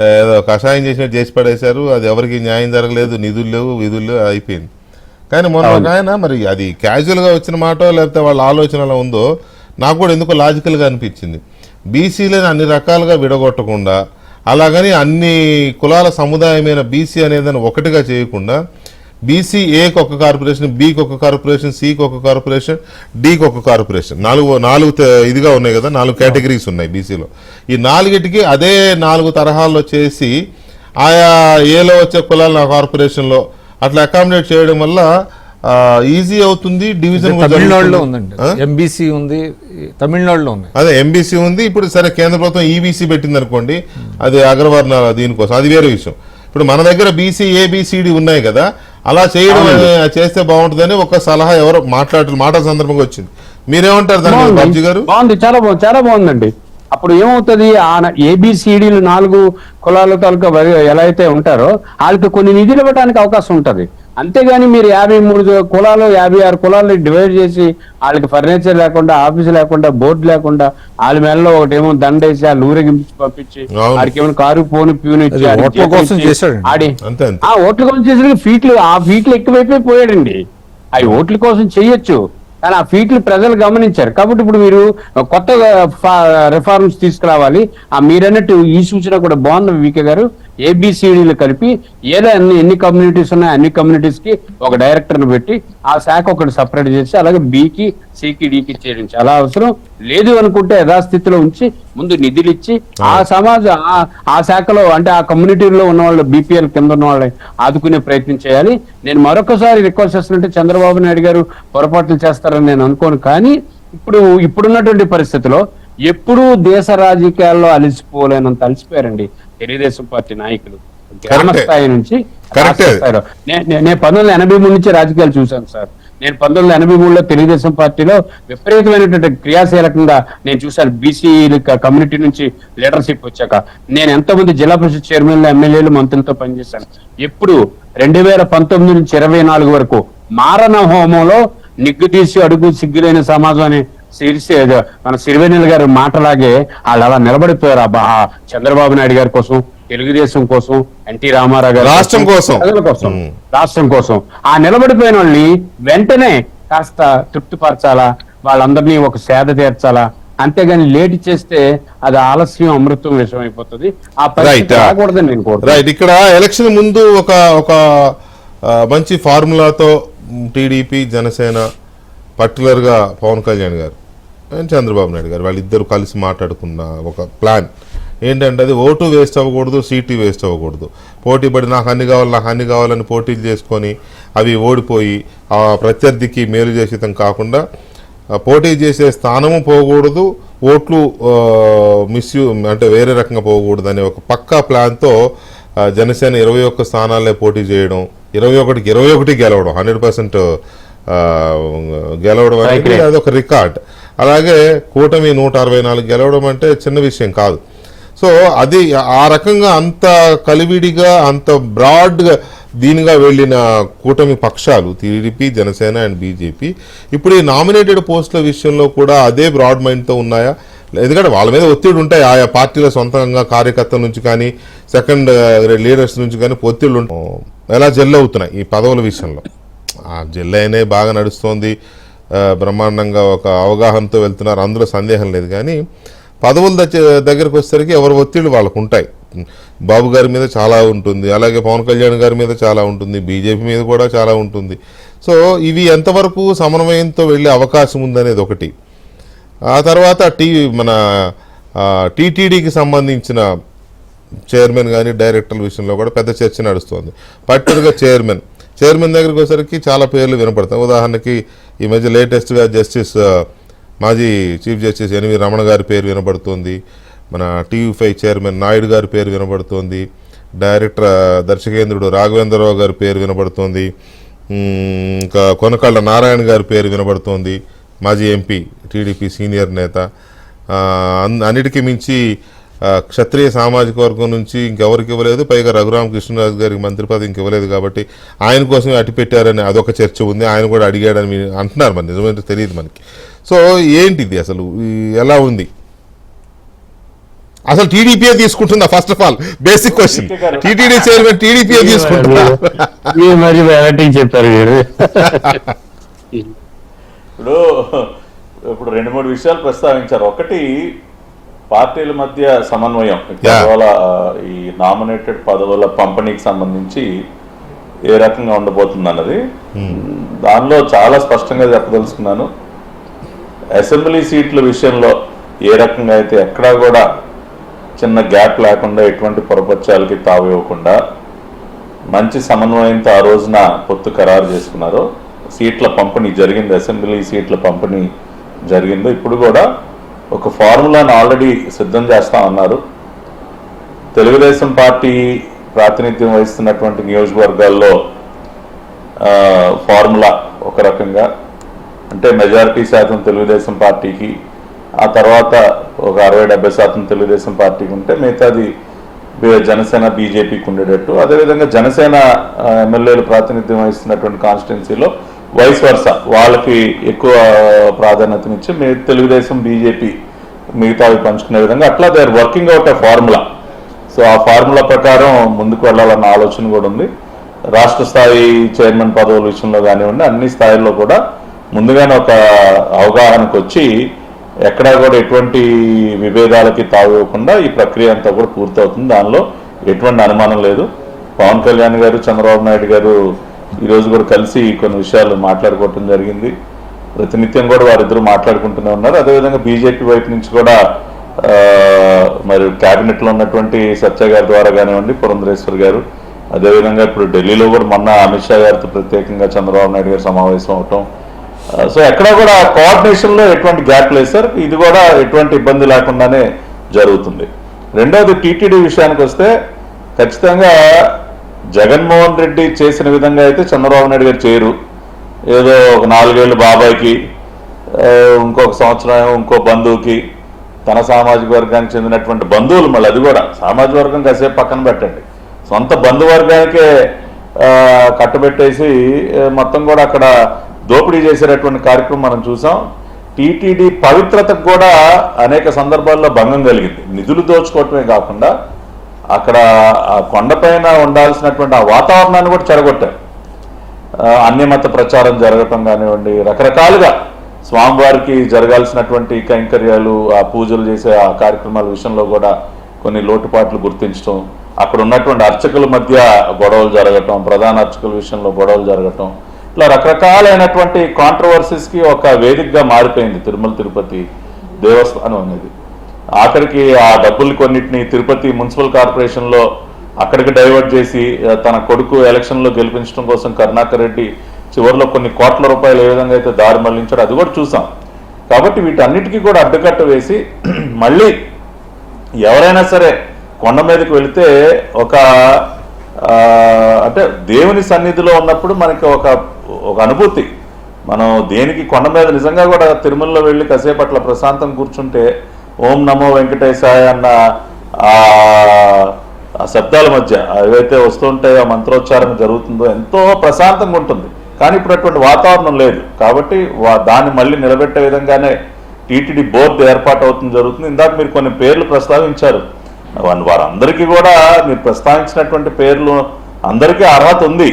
ఏదో కషాయం చేసినట్టు చేసి పడేశారు. అది ఎవరికి న్యాయం జరగలేదు, నిధులు లేవు, విధులు లేవు, అయిపోయింది. కానీ మొన్న ఒక ఆయన మరి అది క్యాజువల్గా వచ్చిన మాట లేకపోతే వాళ్ళ ఆలోచన అలా ఉందో నాకు కూడా ఎందుకో లాజికల్గా అనిపించింది. బీసీలను అన్ని రకాలుగా విడగొట్టకుండా, అలాగని అన్ని కులాల సముదాయమైన బీసీ అనేదాన్ని ఒకటిగా చేయకుండా బీసీ ఏకి ఒక కార్పొరేషన్, బికి ఒక కార్పొరేషన్, సికి ఒక కార్పొరేషన్, డికి ఒక కార్పొరేషన్, నాలుగు ఇదిగా ఉన్నాయి కదా, 4 కేటగిరీస్ ఉన్నాయి బీసీలో. ఈ 4టికి అదే 4 తరహాల్లో చేసి ఆయా ఏలో వచ్చే కులాల కార్పొరేషన్లో అట్లా అకామిడేట్ చేయడం వల్ల ఈజీ అవుతుంది. డివిజన్ తమిళనాడులో ఉందండి, ఎంబీసీ ఉంది, తమిళనాడులో ఉంది. అదే ఎంబీసీ ఉంది. ఇప్పుడు సరే కేంద్ర ప్రభుత్వం ఈబీసీ పెట్టింది అనుకోండి, అది అగ్రవర్ణాల దీనికోసం, అది వేరే విషయం. ఇప్పుడు మన దగ్గర బీసీ ఏబిసిడి ఉన్నాయి కదా, అలా చేయడం చేస్తే బాగుంటుందని ఒక సలహా ఎవరో మాట సందర్భంగా వచ్చింది. మీరేమంటారు దాన్ని బాబ్జీ గారు? బాగుంది, చాలా బాగుందండి. అప్పుడు ఏమవుతుంది, ఏబిసిడీలు 4 కులాల తాలూకా ఎలా అయితే ఉంటారో వాళ్ళకి కొన్ని నిధులు ఇవ్వడానికి అవకాశం ఉంటుంది. అంతేగాని మీరు 53 కులాలు 56 కులాలు డివైడ్ చేసి వాళ్ళకి ఫర్నిచర్ లేకుండా, ఆఫీస్ లేకుండా, బోర్డు లేకుండా, వాళ్ళ మేళలో ఒకటేమో దండేసి వాళ్ళు ఊరేగించి పంపించి వాడికి ఏమైనా కారు పోను ప్యూన్ ఇచ్చి ఓట్ల కోసం చేసిన ఫీట్లు ఎక్కువైపోయి పోయాడండి. అవి ఓట్ల కోసం చెయ్యొచ్చు, కానీ ఆ ఫీట్లు ప్రజలు గమనించారు. కాబట్టి ఇప్పుడు మీరు కొత్త రిఫార్మ్స్ తీసుకురావాలి. మీరన్నట్టు ఈ సూచన కూడా బాగుంది వికే గారు. ఏబిసిడీలు కలిపి ఏదో ఎన్ని కమ్యూనిటీస్ ఉన్నాయో అన్ని కమ్యూనిటీస్ కి ఒక డైరెక్టర్ని పెట్టి ఆ శాఖ ఒకటి సపరేట్ చేసి, అలాగే బికి, సికి, డికి చేయడం చాలా అవసరం. లేదు అనుకుంటే యథాస్థితిలో ఉంచి ముందు నిధులు ఇచ్చి ఆ శాఖలో అంటే ఆ కమ్యూనిటీలో ఉన్న వాళ్ళు, బీపీఎల్ కింద ఉన్న వాళ్ళని ఆదుకునే ప్రయత్నం చేయాలి. నేను మరొకసారి రిక్వెస్ట్ చేస్తున్నట్టే చంద్రబాబు నాయుడు గారు పొరపాట్లు చేస్తారని నేను అనుకోను. కానీ ఇప్పుడున్నటువంటి పరిస్థితిలో ఎప్పుడూ దేశ రాజకీయాల్లో అలసిపోలేనంత అలసిపోయారండి తెలుగుదేశం పార్టీ నాయకులు. గ్రామ స్థాయి నుంచి స్థాయిలో నేను 1983 నుంచి రాజకీయాలు చూశాను సార్. నేను 1983లో తెలుగుదేశం పార్టీలో విపరీతమైనటువంటి క్రియాశీలకంగా నేను చూశాను. బీసీ కమ్యూనిటీ నుంచి లీడర్షిప్ వచ్చాక నేను ఎంతోమంది జిల్లా పరిషత్ చైర్మన్లు, ఎమ్మెల్యేలు, మంత్రులతో పనిచేశాను. ఎప్పుడు 2019 నుంచి 24 వరకు మారణ హోమంలో నిగ్గు తీసి అడుగు సిగ్గులేని సమాజం అని మన సిరివెన్నెల గారి మాటలాగే వాళ్ళు అలా నిలబడిపోయారు. చంద్రబాబు నాయుడు గారి కోసం, తెలుగుదేశం కోసం, ఎన్టీ రామారావు గారి రాష్ట్రం కోసం, రాష్ట్రం కోసం ఆ నిలబడిపోయిన వాళ్ళని వెంటనే కాస్త తృప్తిపరచాలా, వాళ్ళందరినీ ఒక సేద తీర్చాలా. అంతేగాని లేట్ చేస్తే అది ఆలస్యం అమృతం విషయం అయిపోతుంది. ఆ పరిస్థితి రాకూడదని నేను కోరుతున్నాను. ఇక్కడ ఎలక్షన్ ముందు ఒక మంచి ఫార్ములాతో టీడీపీ, జనసేన, పర్టికులర్గా పవన్ కళ్యాణ్ గారు అండ్ చంద్రబాబు నాయుడు గారు వాళ్ళిద్దరు కలిసి మాట్లాడుకున్న ఒక ప్లాన్ ఏంటంటే అది ఓటు వేస్ట్ అవ్వకూడదు, సీటు వేస్ట్ అవ్వకూడదు. పోటీ పడి నాకు అన్ని కావాలని పోటీలు చేసుకొని అవి ఓడిపోయి ఆ ప్రత్యర్థికి మేలు చేసేతం కాకుండా పోటీ చేసే స్థానము పోకూడదు, ఓట్లు అంటే వేరే రకంగా పోకూడదు అనే ఒక పక్కా ప్లాన్తో జనసేన 21 స్థానాలే పోటీ చేయడం, 21కి 21 గెలవడం, 100% గెలవడం అనేది అదొక రికార్డ్. అలాగే కూటమి 164 గెలవడం అంటే చిన్న విషయం కాదు. సో అది ఆ రకంగా అంత కలివిడిగా అంత బ్రాడ్గా దీనిగా వెళ్ళిన కూటమి పక్షాలు టీడీపీ, జనసేన అండ్ బీజేపీ ఇప్పుడు ఈ నామినేటెడ్ పోస్టుల విషయంలో కూడా అదే బ్రాడ్ మైండ్తో ఉన్నాయా? ఎందుకంటే వాళ్ళ మీద ఒత్తిడి ఉంటాయి, ఆయా పార్టీల సొంతంగా కార్యకర్తల నుంచి కానీ సెకండ్ లీడర్స్ నుంచి కానీ ఒత్తిళ్ళు ఉంటాయి. ఎలా జెల్ అవుతున్నాయి ఈ పదవుల విషయంలో? ఆ జెల్ అయినే బాగా నడుస్తోంది, బ్రహ్మాండంగా ఒక అవగాహనతో వెళ్తున్నారు, అందులో సందేహం లేదు. కానీ పదవుల దగ్గరకు వచ్చేసరికి ఎవరి ఒత్తిళ్ళు వాళ్ళకు ఉంటాయి. బాబు గారి మీద చాలా ఉంటుంది, అలాగే పవన్ కళ్యాణ్ గారి మీద చాలా ఉంటుంది, బీజేపీ మీద కూడా చాలా ఉంటుంది. సో ఇవి ఎంతవరకు సమన్వయంతో వెళ్ళే అవకాశం ఉందనేది ఒకటి. ఆ తర్వాత మన టీటీడీకి సంబంధించిన చైర్మన్ కానీ డైరెక్టర్ల విషయంలో కూడా పెద్ద చర్చ నడుస్తుంది. పర్టికులర్గా చైర్మన్ దగ్గరికి వచ్చేసరికి చాలా పేర్లు వినపడతాయి. ఉదాహరణకి ఈ మధ్య లేటెస్ట్గా మాజీ చీఫ్ జస్టిస్ ఎన్వి రమణ గారి పేరు వినపడుతుంది, మన TV5 చైర్మన్ నాయుడు గారి పేరు వినపడుతోంది, డైరెక్టర్ దర్శకేంద్రుడు రాఘవేంద్రరావు గారి పేరు వినపడుతోంది, ఇంకా కొనకళ్ళ నారాయణ గారి పేరు వినపడుతోంది, మాజీ ఎంపీ టీడీపీ సీనియర్ నేత. అన్నిటికీ మించి క్షత్రియ సామాజిక వర్గం నుంచి ఇంకెవరికి ఇవ్వలేదు, పైగా రఘురామకృష్ణరాజు గారికి మంత్రి పదవి ఇంకివ్వలేదు కాబట్టి ఆయన కోసమే అట్టి పెట్టారని అదొక చర్చ ఉంది. ఆయన కూడా అడిగాడని అంటున్నారు, మరి నిజమైతే తెలియదు మనకి. సో ఏంటిది అసలు ఎలా ఉంది? అసలు టీడీపీఏ తీసుకుంటుందా? First of all basic question, TTD chairman టీడీపీఏ తీసుకుంటుందా? మరి వెరైటీ చెప్పారు మీరు. ఇప్పుడు 2-3 విషయాలు ప్రస్తావించారు. ఒకటి, పార్టీల మధ్య సమన్వయం ఇవాళ ఈ నామినేటెడ్ పదవుల పంపిణీకి సంబంధించి ఏ రకంగా ఉండబోతుంది అన్నది దానిలో చాలా స్పష్టంగా చెప్పదలుచుకున్నాను. అసెంబ్లీ సీట్ల విషయంలో ఏ రకంగా అయితే ఎక్కడా కూడా చిన్న గ్యాప్ లేకుండా ఎటువంటి పొరపచ్చాలకి తావివ్వకుండా మంచి సమన్వయంతో ఆ రోజున పొత్తు ఖరారు చేసుకున్నారో సీట్ల పంపిణీ జరిగింది, అసెంబ్లీ సీట్ల పంపిణీ జరిగిందో ఇప్పుడు కూడా ఒక ఫార్ములాను ఆల్రెడీ సిద్ధం చేస్తా ఉన్నారు. తెలుగుదేశం పార్టీ ప్రాతినిధ్యం వహిస్తున్నటువంటి నియోజకవర్గాల్లో ఫార్ములా ఒక రకంగా అంటే మెజారిటీ శాతం తెలుగుదేశం పార్టీకి, ఆ తర్వాత ఒక 60-70% తెలుగుదేశం పార్టీకి ఉంటే మిగతాది జనసేన బీజేపీకి ఉండేటట్టు. అదేవిధంగా జనసేన ఎమ్మెల్యేలు ప్రాతినిధ్యం వహిస్తున్నటువంటి కాన్స్టిట్యున్సీలో వైస్ వర్స వాళ్ళకి ఎక్కువ ప్రాధాన్యతనిచ్చి తెలుగుదేశం బీజేపీ మిగతావి పంచుకునే విధంగా అట్లా they are working out a formula. So ఆ ఫార్ములా ప్రకారం ముందుకు వెళ్ళాలన్న ఆలోచన కూడా ఉంది. రాష్ట్ర స్థాయి చైర్మన్ పదవుల విషయంలో కానివ్వండి, అన్ని స్థాయిల్లో కూడా ముందుగానే ఒక అవగాహనకు వచ్చి ఎక్కడా కూడా ఎటువంటి విభేదాలకి తావివ్వకుండా ఈ ప్రక్రియ అంతా కూడా పూర్తవుతుంది. దానిలో ఎటువంటి అనుమానం లేదు. పవన్ కళ్యాణ్ గారు, చంద్రబాబు నాయుడు గారు ఈరోజు కూడా కలిసి కొన్ని విషయాలు మాట్లాడుకోవటం జరిగింది. ప్రతినిత్యం కూడా వారిద్దరూ మాట్లాడుకుంటూనే ఉన్నారు. అదేవిధంగా బీజేపీ వైపు నుంచి కూడా మరి క్యాబినెట్లో ఉన్నటువంటి సత్య గారి ద్వారా కానివ్వండి, పురంధరేశ్వర్ గారు, అదేవిధంగా ఇప్పుడు ఢిల్లీలో కూడా మొన్న అమిత్ షా గారితో ప్రత్యేకంగా చంద్రబాబు నాయుడు గారు సమావేశం అవటం. సో ఎక్కడా కూడా కోఆర్డినేషన్లో ఎటువంటి గ్యాప్ లేదు సార్. ఇది కూడా ఎటువంటి ఇబ్బంది లేకుండానే జరుగుతుంది. రెండవది, టీటీడీ విషయానికి వస్తే ఖచ్చితంగా జగన్మోహన్ రెడ్డి చేసిన విధంగా అయితే చంద్రబాబు నాయుడు గారు చేయరు. ఏదో ఒక 4 ఏళ్ళు బాబాయ్కి, ఇంకొక సంవత్సరం ఇంకో బంధువుకి, తన సామాజిక వర్గానికి చెందినటువంటి బంధువులు, మళ్ళీ అది కూడా సామాజిక వర్గం కాసేపు పక్కన పెట్టండి, సొంత బంధువర్గానికే కట్టబెట్టేసి మొత్తం కూడా అక్కడ దోపిడీ చేసేటటువంటి కార్యక్రమం మనం చూసాం. టీటీడీ పవిత్రతకు కూడా అనేక సందర్భాల్లో భంగం కలిగింది. నిధులు దోచుకోవటమే కాకుండా అక్కడ ఆ కొండపైన ఉండాల్సినటువంటి ఆ వాతావరణాన్ని కూడా చెడగొట్టారు. అన్యమత ప్రచారం జరగటం కానివ్వండి, రకరకాలుగా స్వామివారికి జరగాల్సినటువంటి కైంకర్యాలు, ఆ పూజలు చేసే ఆ కారిక్రమాల విషయంలో కూడా కొన్ని లోటుపాట్లు గుర్తించడం, అక్కడ ఉన్నటువంటి అర్చకుల మధ్య గొడవలు జరగటం, ప్రధాన అర్చకుల విషయంలో గొడవలు జరగటం, ఇట్లా రకరకాలైనటువంటి కాంట్రవర్సీస్కి ఒక వేదికగా మారిపోయింది తిరుమల తిరుపతి దేవస్థానం అనేది. ఆఖరికి ఆ డబ్బులు కొన్నిటిని తిరుపతి మున్సిపల్ కార్పొరేషన్లో అక్కడికి డైవర్ట్ చేసి తన కొడుకు ఎలక్షన్లో గెలిపించడం కోసం కరుణాకర్ రెడ్డి చివరిలో కొన్ని కోట్ల రూపాయలు ఏ విధంగా అయితే దారి మళ్లించాడో అది కూడా చూసాం. కాబట్టి వీటన్నిటికీ కూడా అడ్డుకట్ట వేసి మళ్ళీ ఎవరైనా సరే కొండ మీదకి వెళితే ఒక అంటే దేవుని సన్నిధిలో ఉన్నప్పుడు మనకి ఒక అనుభూతి. మనం దేనికి కొండ మీద నిజంగా కూడా తిరుమలలో వెళ్ళి కాసేపు అట్లా ప్రశాంతం కూర్చుంటే ఓం నమో వెంకటేశాయ అన్న ఆ శబ్దాల మధ్య ఏవైతే వస్తుంటాయో ఆ మంత్రోచ్చారణ జరుగుతుందో ఎంతో ప్రశాంతంగా ఉంటుంది. కానీ ఇప్పుడు అటువంటి వాతావరణం లేదు. కాబట్టి దాన్ని మళ్ళీ నిలబెట్టే విధంగానే టీటీడీ బోర్డు ఏర్పాటు అవుతుంది జరుగుతుంది. ఇందాక మీరు కొన్ని పేర్లు ప్రస్తావించారు. వారందరికీ కూడా మీరు ప్రస్తావించినటువంటి పేర్లు అందరికీ అర్హత ఉంది.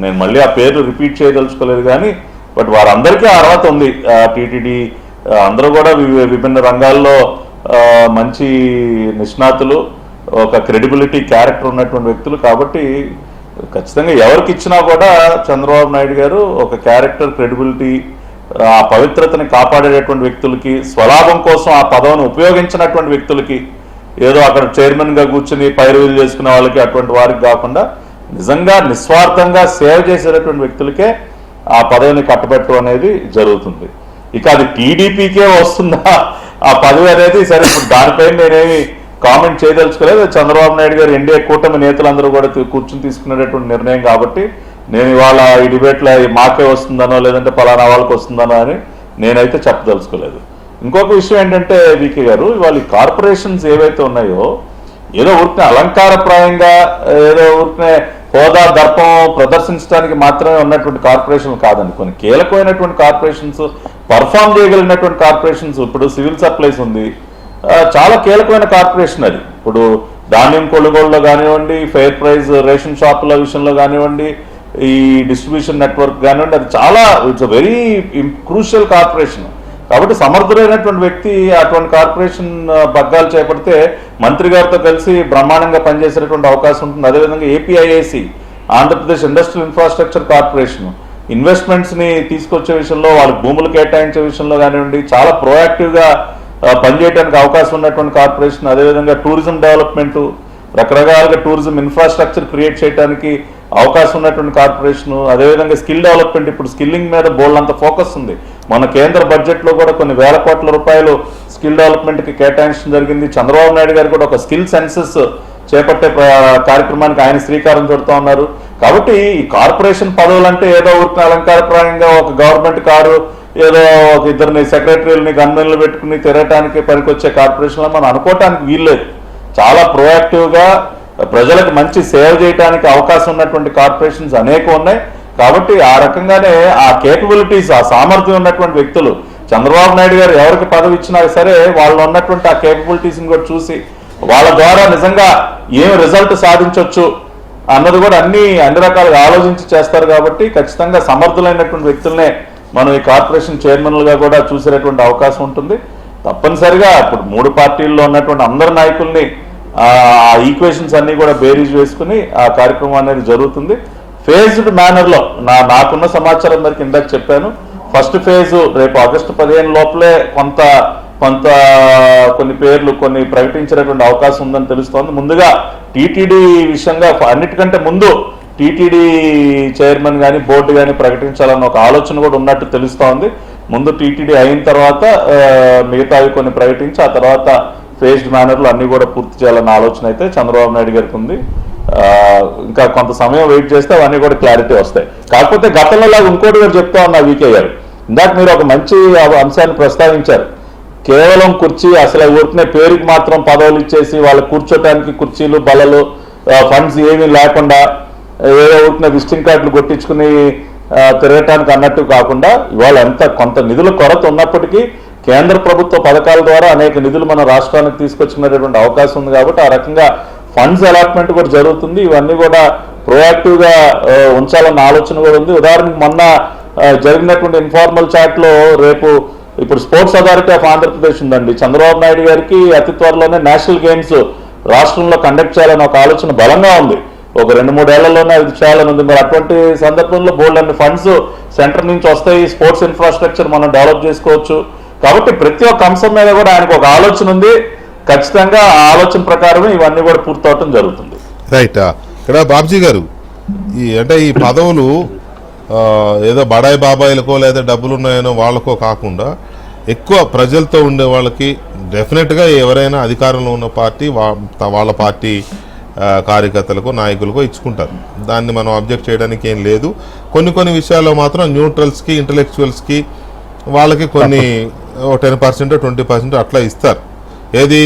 నేను మళ్ళీ ఆ పేర్లు రిపీట్ చేయదలుచుకోలేదు కానీ బట్ వారందరికీ అర్హత ఉంది. టీటీడీ అందరూ కూడా విభిన్న రంగాల్లో మంచి నిష్ణాతులు, ఒక క్రెడిబిలిటీ క్యారెక్టర్ ఉన్నటువంటి వ్యక్తులు. కాబట్టి ఖచ్చితంగా ఎవరికి ఇచ్చినా కూడా చంద్రబాబు నాయుడు గారు ఒక క్యారెక్టర్, క్రెడిబిలిటీ, ఆ పవిత్రతని కాపాడేటటువంటి వ్యక్తులకి, స్వలాభం కోసం ఆ పదవిని ఉపయోగించినటువంటి వ్యక్తులకి, ఏదో అక్కడ చైర్మన్గా కూర్చుని పైరువీలు చేసుకునే వాళ్ళకి అటువంటి వారికి కాకుండా నిజంగా నిస్వార్థంగా సేవ చేసేటటువంటి వ్యక్తులకే ఆ పదవిని కట్టబెట్టడం అనేది జరుగుతుంది. ఇక అది టీడీపీకే వస్తుందా ఆ పదవి అనేది, సరే ఇప్పుడు దానిపైన నేనేమి కామెంట్ చేయదలుచుకోలేదు. చంద్రబాబు నాయుడు గారు ఎన్డీఏ కూటమి నేతలందరూ కూడా కూర్చుని తీసుకునేటటువంటి నిర్ణయం కాబట్టి నేను ఇవాళ ఈ డిబేట్లో మాకే వస్తుందనో లేదంటే పలానా వాళ్ళకి వస్తుందనో అని నేనైతే చెప్పదలుచుకోలేదు. ఇంకొక విషయం ఏంటంటే వికే గారు, ఇవాళ ఈ కార్పొరేషన్స్ ఏవైతే ఉన్నాయో ఏదో ఊరికనే అలంకారప్రాయంగా ఏదో ఊరికనే హోదా దర్పం ప్రదర్శించడానికి మాత్రమే ఉన్నటువంటి కార్పొరేషన్లు కాదండి. కొన్ని కీలకమైనటువంటి కార్పొరేషన్స్, పర్ఫామ్ చేయగలిగినటువంటి కార్పొరేషన్స్. ఇప్పుడు సివిల్ సప్లైస్ ఉంది, చాలా కీలకమైన కార్పొరేషన్ అది. ఇప్పుడు ధాన్యం కొనుగోలులో కానివ్వండి, ఫెయిర్ ప్రైస్ రేషన్ షాపుల విషయంలో కానివ్వండి, ఈ డిస్ట్రిబ్యూషన్ నెట్వర్క్ కానివ్వండి, అది చాలా ఇట్స్ వెరీ క్రూషియల్ కార్పొరేషన్. కాబట్టి సమర్థుడైనటువంటి వ్యక్తి అటువంటి కార్పొరేషన్ బగ్గాలు చేపడితే మంత్రి గారితో కలిసి బ్రహ్మాండంగా పనిచేసేటువంటి అవకాశం ఉంటుంది. అదేవిధంగా APIIC, Andhra Pradesh industrial infrastructure corporation, ఇన్వెస్ట్మెంట్స్ని తీసుకొచ్చే విషయంలో, వాళ్ళకి భూములు కేటాయించే విషయంలో కానివ్వండి, చాలా ప్రోయాక్టివ్గా పనిచేయడానికి అవకాశం ఉన్నటువంటి కార్పొరేషన్. అదేవిధంగా టూరిజం డెవలప్మెంట్, రకరకాలుగా టూరిజం ఇన్ఫ్రాస్ట్రక్చర్ క్రియేట్ చేయడానికి అవకాశం ఉన్నటువంటి కార్పొరేషను. అదేవిధంగా స్కిల్ డెవలప్మెంట్, ఇప్పుడు స్కిల్లింగ్ మీద బోల్డ్ ఫోకస్ ఉంది. మన కేంద్ర బడ్జెట్లో కూడా కొన్ని వేల కోట్ల రూపాయలు స్కిల్ డెవలప్మెంట్కి కేటాయించడం జరిగింది. చంద్రబాబు నాయుడు గారు కూడా ఒక స్కిల్ సెన్సెస్ చేపట్టే కార్యక్రమానికి ఆయన శ్రీకారం చుడుతూ ఉన్నారు. కాబట్టి ఈ కార్పొరేషన్ పదవులు అంటే ఏదో ఊరికి అలంకారప్రాయంగా ఒక గవర్నమెంట్ కారు, ఏదో ఒక ఇద్దరిని సెక్రటరీలని గన్మెన్లు పెట్టుకుని తిరగటానికి పనికొచ్చే కార్పొరేషన్లో మనం అనుకోవటానికి వీల్లేదు. చాలా ప్రోయాక్టివ్గా ప్రజలకు మంచి సేవ చేయడానికి అవకాశం ఉన్నటువంటి కార్పొరేషన్స్ అనేకం ఉన్నాయి. కాబట్టి ఆ రకంగానే ఆ కేపబిలిటీస్, ఆ సామర్థ్యం ఉన్నటువంటి వ్యక్తులు, చంద్రబాబు నాయుడు గారు ఎవరికి పదవి ఇచ్చినా సరే వాళ్ళు ఉన్నటువంటి ఆ కేపబిలిటీస్ని కూడా చూసి వాళ్ళ ద్వారా నిజంగా ఏం రిజల్ట్ సాధించవచ్చు అన్నది కూడా అన్ని రకాలుగా ఆలోచించి చేస్తారు. కాబట్టి ఖచ్చితంగా సమర్థులైనటువంటి వ్యక్తులనే మనం ఈ కార్పొరేషన్ చైర్మన్లుగా కూడా చూసేటటువంటి అవకాశం ఉంటుంది. తప్పనిసరిగా ఇప్పుడు 3 పార్టీల్లో ఉన్నటువంటి అందరి నాయకుల్ని ఆ ఈక్వేషన్స్ అన్ని కూడా బేరీజ్ వేసుకుని ఆ కార్యక్రమం అనేది జరుగుతుంది. ఫేజ్డ్ మేనర్లో నాకున్న సమాచారం మేరకు ఇందాక చెప్పాను. ఫస్ట్ ఫేజ్ రేపు ఆగస్టు 15 లోపలే కొన్ని పేర్లు ప్రకటించేటువంటి అవకాశం ఉందని తెలుస్తోంది. ముందుగా టీటీడీ విషయంగా అన్నిటికంటే ముందు టీటీడీ చైర్మన్ కానీ బోర్డు కానీ ప్రకటించాలన్న ఒక ఆలోచన కూడా ఉన్నట్టు తెలుస్తోంది. ముందు టీటీడీ అయిన తర్వాత మిగతావి కొన్ని ప్రకటించి ఆ తర్వాత ఫేజ్డ్ మేనర్లో అన్ని కూడా పూర్తి చేయాలన్న ఆలోచన అయితే చంద్రబాబు నాయుడు గారికి ఉంది. ఇంకా కొంత సమయం వెయిట్ చేస్తే అవన్నీ కూడా క్లారిటీ వస్తాయి. కాకపోతే గతంలో లాగా ఇంకోటి కూడా చెప్తా ఉన్నా వికే గారు, ఇందాక మీరు ఒక మంచి అంశాన్ని ప్రస్తావించారు. కేవలం కుర్చీ, అసలు ఊరికనే పేరుకి మాత్రం పదవులు ఇచ్చేసి వాళ్ళకి కూర్చోటానికి కుర్చీలు, బలలు, ఫండ్స్ ఏమీ లేకుండా ఏదో ఊరికనే విజిటింగ్ కార్డులు కొట్టించుకుని తిరగటానికి అన్నట్టు కాకుండా ఇవాళ కొంత నిధుల కొరత ఉన్నప్పటికీ కేంద్ర ప్రభుత్వ పథకాల ద్వారా అనేక నిధులు మన రాష్ట్రానికి తీసుకొచ్చుకునేటటువంటి అవకాశం ఉంది. కాబట్టి ఆ రకంగా ఫండ్స్ అలాట్మెంట్ కూడా జరుగుతుంది. ఇవన్నీ కూడా ప్రోయాక్టివ్గా ఉంచాలన్న ఆలోచన కూడా ఉంది. ఉదాహరణకు మొన్న జరిగినటువంటి ఇన్ఫార్మల్ చాట్లో రేపు ఇప్పుడు స్పోర్ట్స్ అథారిటీ ఆఫ్ ఆంధ్రప్రదేశ్ ఉందండి. చంద్రబాబు నాయుడు గారికి అతి త్వరలోనే నేషనల్ గేమ్స్ రాష్ట్రంలో కండక్ట్ చేయాలనే ఒక ఆలోచన బలంగా ఉంది. ఒక 2-3 ఏళ్లలోనే అది చేయాలని ఉంది. మరి అటువంటి సందర్భంలో బోల్డ్ అన్ని ఫండ్స్ సెంటర్ నుంచి వస్తాయి. స్పోర్ట్స్ ఇన్ఫ్రాస్ట్రక్చర్ మనం డెవలప్ చేసుకోవచ్చు. కాబట్టి ప్రతి ఒక్క అంశం మీద కూడా ఆయనకు ఒక ఆలోచన ఉంది. ఖచ్చితంగా ఆ ఆలోచన ప్రకారమే ఇవన్నీ కూడా పూర్తవటం జరుగుతుంది. రైట్. ఇక్కడ బాబ్జీ గారు, ఈ పదవులు ఏదో బడాయి బాబాయిలకో లేదా డబ్బులు ఉన్నాయనో వాళ్ళకో కాకుండా ఎక్కువ ప్రజలతో ఉండే వాళ్ళకి డెఫినెట్గా ఎవరైనా అధికారంలో ఉన్న పార్టీ వాళ్ళ పార్టీ కార్యకర్తలకు నాయకులకు ఇచ్చుకుంటారు. దాన్ని మనం అబ్జెక్ట్ చేయడానికి ఏం లేదు. కొన్ని విషయాల్లో మాత్రం న్యూట్రల్స్కి ఇంటలెక్చువల్స్కి వాళ్ళకి కొన్ని 10% 20% అట్లా ఇస్తారు. ఏది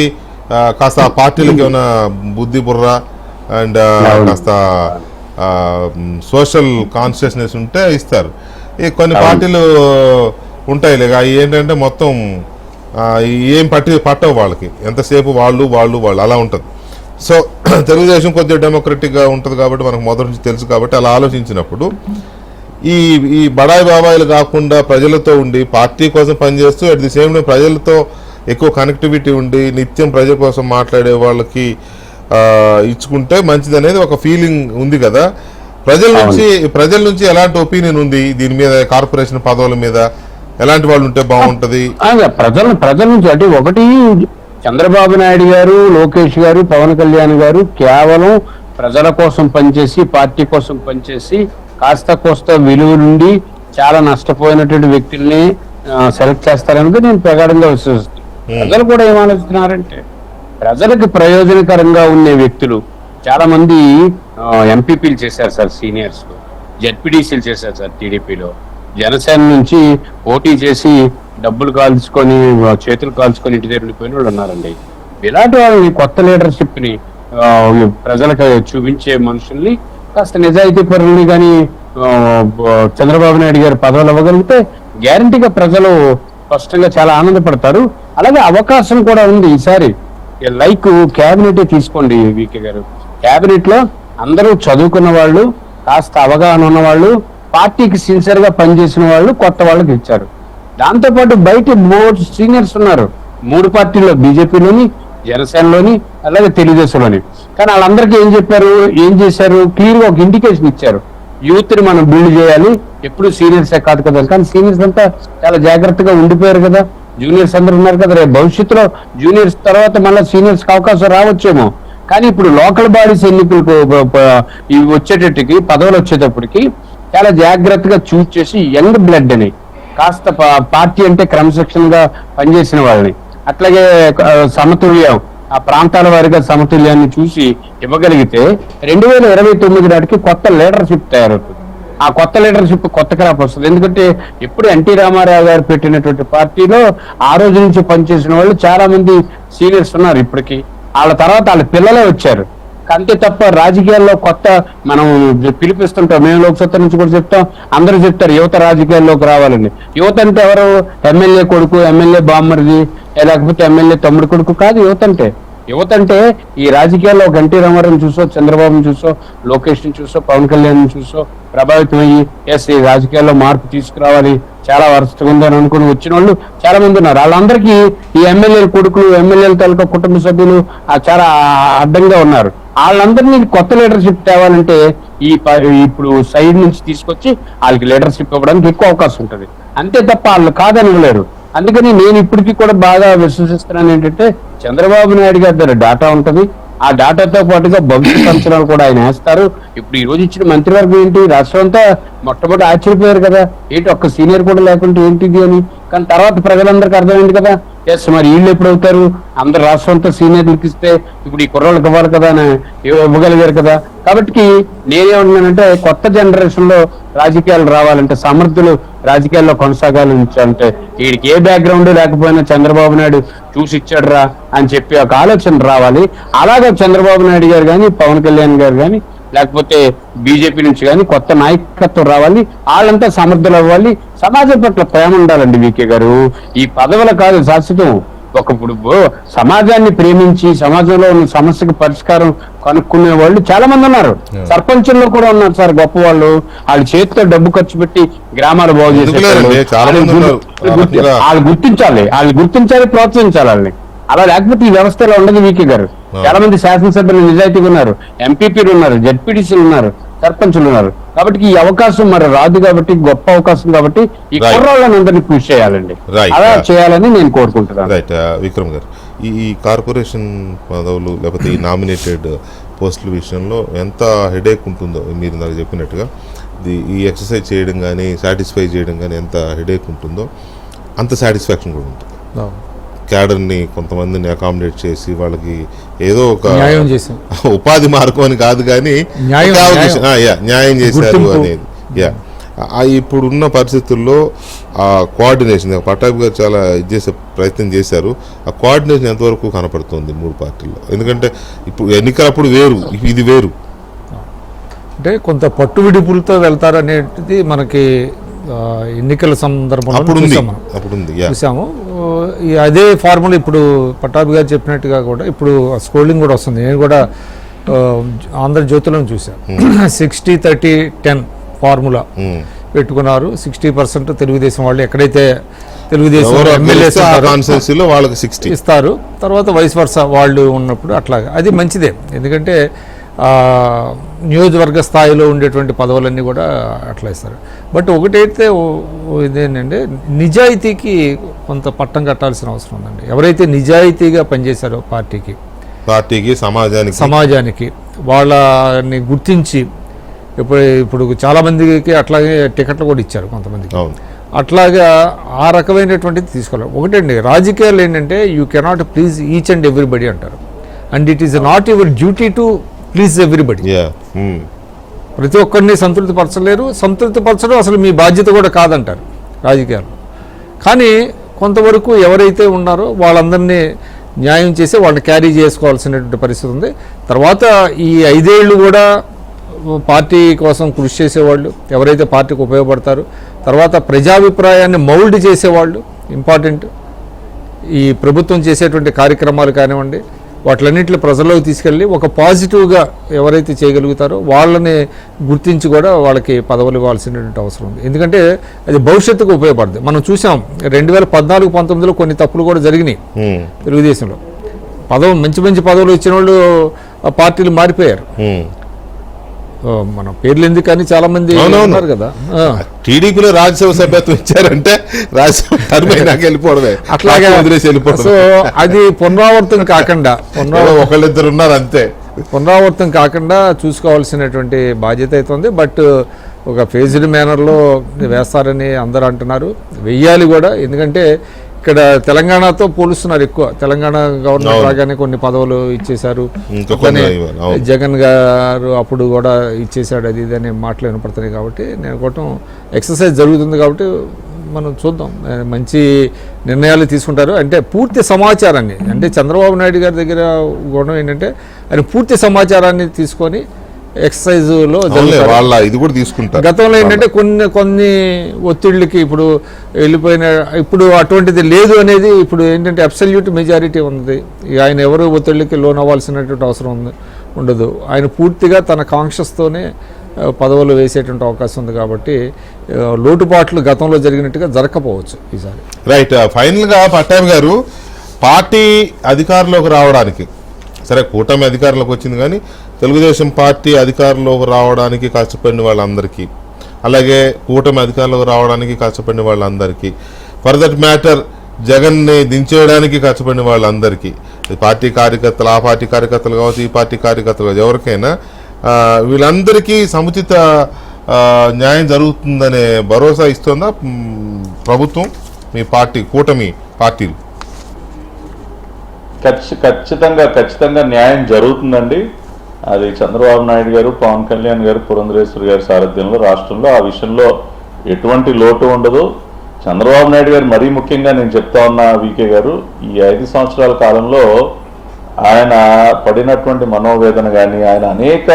కాస్త ఆ పార్టీలకి ఏమైనా బుద్ధి బుర్ర అండ్ కాస్త సోషల్ కాన్షియస్నెస్ ఉంటే ఇస్తారు. ఈ కొన్ని పార్టీలు ఉంటాయి లేక అవి ఏంటంటే మొత్తం ఏం పట్టవు వాళ్ళకి, ఎంతసేపు వాళ్ళు అలా ఉంటుంది. సో తెలుగుదేశం కొద్దిగా డెమోక్రటిక్గా ఉంటుంది కాబట్టి మనకు మొదటి నుంచి తెలుసు కాబట్టి అలా ఆలోచించినప్పుడు ఈ బడాయి బాబాయిలు కాకుండా ప్రజలతో ఉండి పార్టీ కోసం పనిచేస్తూ అట్ ది సేమ్ టైం ప్రజలతో ఎక్కువ కనెక్టివిటీ ఉండి నిత్యం ప్రజల కోసం మాట్లాడే వాళ్ళకి ఇచ్చుకుంటే మంచిది అనేది ఒక ఫీలింగ్ ఉంది కదా. ప్రజల నుంచి ఎలాంటి ఒపీనియన్ ఉంది దీని మీద, కార్పొరేషన్ పదవుల మీద ఎలాంటి వాళ్ళు ఉంటే బాగుంటది? ప్రజల నుంచి అంటే ఒకటి చంద్రబాబు నాయుడు గారు, లోకేష్ గారు, పవన్ కళ్యాణ్ గారు కేవలం ప్రజల కోసం పనిచేసి పార్టీ కోసం పనిచేసి కాస్త కోస్త విలువ నుండి చాలా నష్టపోయినటువంటి వ్యక్తుల్ని సెలెక్ట్ చేస్తారని నేను ప్రగాఢంగా విశ్వసిస్తున్నాను. ప్రజలు కూడా ఏం ఆలోచిస్తున్నారంటే ప్రజలకు ప్రయోజనకరంగా ఉండే వ్యక్తులు చాలా మంది ఎంపీపీలు చేశారు సార్, సీనియర్స్ జెడ్పీటీసీలు చేశారు సార్ టీడీపీలో. జనసేన నుంచి పోటీ చేసి డబ్బులు కాల్చుకొని చేతులు కాల్చుకొని ఇంటి దగ్గర ఉండిపోయిన వాళ్ళు ఉన్నారండి. ఇలాంటి వాళ్ళని కొత్త లీడర్షిప్ ని ప్రజలకు చూపించే మనుషుల్ని కాస్త నిజాయితీ పరుల్ని కానీ చంద్రబాబు నాయుడు గారు పదవులు ఇవ్వగలిగితే గ్యారంటీగా ప్రజలు స్పష్టంగా చాలా ఆనందపడతారు. అలాగే అవకాశం కూడా ఉంది ఈసారి. లైక్ క్యాబినెట్ తీసుకోండి వికే గారు, క్యాబినెట్ లో అందరూ చదువుకున్న వాళ్ళు, కాస్త అవగాహన ఉన్న వాళ్ళు, పార్టీకి సిన్సియర్ గా పనిచేసిన వాళ్ళు కొత్త వాళ్ళకి ఇచ్చారు. దాంతోపాటు బయట 3 సీనియర్స్ ఉన్నారు, 3 పార్టీల్లో, బీజేపీలోని, జనసేనలోని, అలాగే తెలుగుదేశంలోని. కానీ వాళ్ళందరికీ ఏం చేశారు క్లియర్ గా ఒక ఇండికేషన్ ఇచ్చారు. యూత్ ని మనం బిల్డ్ చేయాలి, ఎప్పుడు సీనియర్సే కాదు కదా. కానీ సీనియర్స్ అంతా చాలా జాగ్రత్తగా ఉండిపోయారు కదా, జూనియర్స్ అందరూ ఉన్నారు కదా. రేపు భవిష్యత్తులో జూనియర్స్ తర్వాత మళ్ళీ సీనియర్స్ కి అవకాశం రావచ్చేమో. కానీ ఇప్పుడు లోకల్ బాడీస్ ఎన్నికలకు ఇవి వచ్చేటట్టుకి పదవులు వచ్చేటప్పటికి చాలా జాగ్రత్తగా చూస్ చేసి యంగ్ బ్లడ్ అని కాస్త పార్టీ అంటే క్రమశిక్షణగా పనిచేసిన వాళ్ళని, అట్లాగే సమతుల్యం ఆ ప్రాంతాల వారిగా సమతుల్యాన్ని చూసి ఇవ్వగలిగితే 2029 నాటికి కొత్త లీడర్షిప్ తయారవుతుంది. ఆ కొత్త లీడర్షిప్ కొత్త క్రాప్ వస్తుంది. ఎందుకంటే ఎప్పుడు ఎన్టీ రామారావు గారు పెట్టినటువంటి పార్టీలో ఆ రోజు నుంచి పనిచేసిన వాళ్ళు చాలా మంది సీనియర్స్ ఉన్నారు ఇప్పటికీ. వాళ్ళ తర్వాత వాళ్ళ పిల్లలే వచ్చారు. అంతే తప్ప రాజకీయాల్లో కొత్త మనం పిలిపిస్తుంటాం, మేము లోక్సత్తా నుంచి కూడా చెప్తాం, అందరూ చెప్తారు యువత రాజకీయాల్లోకి రావాలని. యువత అంటే ఎవరు? ఎమ్మెల్యే కొడుకు, ఎమ్మెల్యే బామ్మరిది, లేకపోతే ఎమ్మెల్యే తమ్ముడు కొడుకు కాదు యువత అంటే ఈ రాజకీయాల్లో ఒక ఎన్టీ రామారావుని చూసో, చంద్రబాబుని చూసో, లోకేష్ ని చూసో, పవన్ కళ్యాణ్ చూసో ప్రభావితం అయ్యి ఈ రాజకీయాల్లో మార్పు తీసుకురావాలి, చాలా వరుసగా ఉందని అనుకుని వచ్చిన వాళ్ళు చాలా మంది ఉన్నారు. వాళ్ళందరికీ ఈ ఎమ్మెల్యేల కొడుకులు, ఎమ్మెల్యేల తాలూకా కుటుంబ సభ్యులు చాలా అడ్డంగా ఉన్నారు. వాళ్ళందరినీ కొత్త లీడర్షిప్ తేవాలంటే ఇప్పుడు సైడ్ నుంచి తీసుకొచ్చి వాళ్ళకి లీడర్షిప్ ఇవ్వడానికి ఎక్కువ అవకాశం ఉంటుంది. అంతే తప్ప వాళ్ళు కాదనివ్వలేరు. అందుకని నేను ఇప్పటికీ కూడా బాగా విశ్వసిస్తున్నాను ఏంటంటే చంద్రబాబు నాయుడు గారి దగ్గర డేటా ఉంటుంది. ఆ డేటాతో పాటుగా భవిష్యత్ అంచనాలు కూడా ఆయన వేస్తారు. ఇప్పుడు ఈ రోజు ఇచ్చిన మంత్రివర్గం ఏంటి, రాష్ట్రం అంతా మొట్టమొదటి ఆశ్చర్యపోయారు కదా, ఏంటి ఒక్క సీనియర్ కూడా లేకుంటే ఏంటిది అని. కానీ తర్వాత ప్రజలందరికీ అర్థమైంది కదా, మరి వీళ్ళు ఎప్పుడు అవుతారు, అందరు రాష్ట్రం అంతా సీనియర్లకు ఇస్తే ఇప్పుడు ఈ కుర్రోళ్ళకి ఇవ్వాలి కదా అని ఇవ్వగలిగారు కదా. కాబట్టి నేనేమంటున్నానంటే కొత్త జనరేషన్ లో రాజకీయాలు రావాలంటే, సమర్థులు రాజకీయాల్లో కొనసాగాలంటే వీడికి ఏ బ్యాక్గ్రౌండ్ లేకపోయినా చంద్రబాబు నాయుడు చూసి ఇచ్చాడురా అని చెప్పి ఒక ఆలోచన రావాలి. అలాగే చంద్రబాబు నాయుడు గారు కానీ, పవన్ కళ్యాణ్ గారు కానీ, లేకపోతే బీజేపీ నుంచి కానీ కొత్త నాయకత్వం రావాలి. వాళ్ళంతా సమర్థులు అవ్వాలి. సమాజం పట్ల ప్రేమ ఉండాలండి వికే గారు. ఈ పదవులు కాదు శాశ్వతం. ఒకప్పుడు సమాజాన్ని ప్రేమించి సమాజంలో ఉన్న సమస్యకు పరిష్కారం కనుక్కునే వాళ్ళు చాలా మంది ఉన్నారు. సర్పంచుల్లో కూడా ఉన్నారు సార్ గొప్ప వాళ్ళు. వాళ్ళ చేతితో డబ్బు ఖర్చు పెట్టి గ్రామాలు బాగు చేసే వాళ్ళు గుర్తించాలి, ప్రోత్సహించాలి వాళ్ళని. అలా లేకపోతే ఈ వ్యవస్థలో ఉండదు వికే గారు. చాలా మంది శాసనసభ్యులు నిజాయితీగా ఉన్నారు, ఎంపీపీలు ఉన్నారు, జెడ్పీటీసీలు ఉన్నారు, సర్పంచులు ఉన్నారు. కాబట్టి ఈ అవకాశం మరి రాదు కాబట్టి, గొప్ప అవకాశం కాబట్టి ఈ కుర్రాళ్ళని అందరినీ కృషి చేయాలండి. అలా చేయాలని నేను కోరుకుంటున్నాను. రైట్ విక్రమ్ గారు, ఈ కార్పొరేషన్ పదవులు లేకపోతే ఈ నామినేటెడ్ పోస్టుల విషయంలో ఎంత హెడేక్ ఉంటుందో మీరు నాకు చెప్పినట్టుగా ఈ ఎక్సర్సైజ్ చేయడం కానీ, సాటిస్ఫై చేయడం కానీ ఎంత హెడేక్ ఉంటుందో అంత సాటిస్ఫాక్షన్ కూడా ఉంటుంది. క్యాడర్ని కొంతమందిని అకామిడేట్ చేసి వాళ్ళకి ఏదో ఒక న్యాయం చేసాం, ఉపాధి మార్గం అని కాదు కానీ న్యాయం చేశారు అనేది. ఇప్పుడున్న పరిస్థితుల్లో ఆ కోఆర్డినేషన్ పట్టాభి గారు చాలా ఇది చేసే ప్రయత్నం చేశారు. ఆ కోఆర్డినేషన్ ఎంతవరకు కనపడుతుంది 3 పార్టీల్లో? ఎందుకంటే ఇప్పుడు ఎన్నికలప్పుడు వేరు, ఇది వేరు. అంటే కొంత పట్టు విడుపులతో వెళ్తారు అనేది మనకి ఎన్నికల సందర్భంలో చూసాము. అదే ఫార్ములా ఇప్పుడు పట్టాభి గారు చెప్పినట్టుగా కూడా ఇప్పుడు స్క్రోలింగ్ కూడా వస్తుంది. నేను కూడా ఆంధ్రజ్యోతిలో చూశాను. 60-30-10 ఫార్ములా పెట్టుకున్నారు. 60% తెలుగుదేశం వాళ్ళు, ఎక్కడైతే తెలుగుదేశం ఎమ్మెల్యేస్ వాళ్ళకి 60 ఇస్తారు, తర్వాత వైస్ వర్సా వాళ్ళు ఉన్నప్పుడు అట్లాగా. అది మంచిదే, ఎందుకంటే నియోజకవర్గ స్థాయిలో ఉండేటువంటి పదవులన్నీ కూడా అట్లా ఇస్తారు. బట్ ఒకటైతే ఇదేంటంటే నిజాయితీకి కొంత పట్టం కట్టాల్సిన అవసరం ఉందండి. ఎవరైతే నిజాయితీగా పనిచేశారో పార్టీకి సమాజానికి వాళ్ళని గుర్తించి ఇప్పుడు చాలామందికి అట్లాగే టికెట్లు కూడా ఇచ్చారు కొంతమందికి. అట్లాగా ఆ రకమైనటువంటిది తీసుకోవాలి. ఒకటండి, రాజకీయాలు ఏంటంటే you cannot please each and everybody అంటారు, and it is not your duty to please everybody. ప్రతి ఒక్కరిని సంతృప్తిపరచడం అసలు మీ బాధ్యత కూడా కాదంటారు రాజకీయాలు. కానీ కొంతవరకు ఎవరైతే ఉన్నారో వాళ్ళందరినీ న్యాయం చేసి వాళ్ళని క్యారీ చేసుకోవాల్సినటువంటి పరిస్థితి ఉంది. తర్వాత ఈ 5 ఏళ్ళు కూడా పార్టీ కోసం కృషి చేసేవాళ్ళు, ఎవరైతే పార్టీకి ఉపయోగపడతారో, తర్వాత ప్రజాభిప్రాయాన్ని మౌల్డ్ చేసేవాళ్ళు ఇంపార్టెంట్. ఈ ప్రభుత్వం చేసేటువంటి కార్యక్రమాలు కానివ్వండి, వాటిలన్నింటిలో ప్రజల్లోకి తీసుకెళ్ళి ఒక పాజిటివ్గా ఎవరైతే చేయగలుగుతారో వాళ్ళని గుర్తించి కూడా వాళ్ళకి పదవులు ఇవ్వాల్సినటువంటి అవసరం ఉంది. ఎందుకంటే అది భవిష్యత్తుకు ఉపయోగపడుతుంది. మనం చూసాం 2014-19లో కొన్ని తప్పులు కూడా జరిగినాయి తెలుగుదేశంలో. మంచి పదవులు ఇచ్చిన వాళ్ళు పార్టీలు మారిపోయారు. మన పేర్లు ఎందుకు కానీ చాలా మంది ఉన్నారు కదా. టీడీపీలో రాజ్యసభ సభ్యత్వం ఇచ్చారంటే వెళ్ళిపోవడమే, అట్లాగే సో అది పునరావృతం కాకుండా ఒకళ్ళిద్దరు ఉన్నారు అంతే, పునరావృతం కాకుండా చూసుకోవాల్సినటువంటి బాధ్యత అవుతుంది. బట్ ఒక ఫేజ్డ్ మేనర్లో వేస్తారని అందరూ అంటున్నారు, వెయ్యాలి కూడా. ఎందుకంటే ఇక్కడ తెలంగాణతో పోలుస్తున్నారు ఎక్కువ. తెలంగాణ గవర్నమెంట్ లాగానే కొన్ని పదవులు ఇచ్చేశారు, జగన్ గారు అప్పుడు కూడా ఇచ్చేశాడు, అది ఇది అనే మాటలు వినపడుతున్నాయి. కాబట్టి నేను అనుకోవటం ఎక్సర్సైజ్ జరుగుతుంది కాబట్టి మనం చూద్దాం, మంచి నిర్ణయాలు తీసుకుంటారు. అంటే పూర్తి సమాచారాన్ని, అంటే చంద్రబాబు నాయుడు గారి దగ్గర గుణం ఏంటంటే ఆయన పూర్తి సమాచారాన్ని తీసుకొని ఎక్సర్సైజ్లో ఇది కూడా తీసుకుంటారు. గతంలో ఏంటంటే కొన్ని ఒత్తిళ్ళకి ఇప్పుడు వెళ్ళిపోయిన, ఇప్పుడు అటువంటిది లేదు అనేది. ఇప్పుడు ఏంటంటే అబ్సల్యూట్ మెజారిటీ ఉంది. ఆయన ఎవరు ఒత్తిళ్ళకి లోన్ అవ్వాల్సినటువంటి అవసరం ఉండదు. ఆయన పూర్తిగా తన కాన్షియస్తోనే పదవులు వేసేటువంటి అవకాశం ఉంది. కాబట్టి లోటుపాట్లు గతంలో జరిగినట్టుగా జరగకపోవచ్చు ఈసారి. రైట్. ఫైనల్గా పట్టాభి గారు, పార్టీ అధికారంలోకి రావడానికి, సరే కూటమి అధికారంలోకి వచ్చింది కానీ తెలుగుదేశం పార్టీ అధికారంలోకి రావడానికి కష్టపడిన వాళ్ళందరికీ, అలాగే కూటమి అధికారంలోకి రావడానికి కష్టపడిన వాళ్ళందరికీ, ఫర్ దట్ మ్యాటర్ జగన్ని దించేయడానికి కష్టపడిన వాళ్ళందరికీ, పార్టీ కార్యకర్తలు, ఆ పార్టీ కార్యకర్తలు కావచ్చు, ఈ పార్టీ కార్యకర్తలు కావచ్చు, ఎవరికైనా వీళ్ళందరికీ సముచిత న్యాయం జరుగుతుందనే భరోసా ఇస్తుందా ప్రభుత్వం, మీ పార్టీ, కూటమి పార్టీలు? ఖచ్చితంగా న్యాయం జరుగుతుందండి. అది చంద్రబాబు నాయుడు గారు, పవన్ కళ్యాణ్ గారు, పురంధరేశ్వరి గారి సారథ్యంలో రాష్ట్రంలో ఆ విషయంలో ఎటువంటి లోటు ఉండదు. చంద్రబాబు నాయుడు గారు మరీ ముఖ్యంగా నేను చెప్తా ఉన్నా, వికే గారు, ఈ 5 సంవత్సరాల కాలంలో ఆయన పడినటువంటి మనోవేదన కానీ, ఆయన అనేక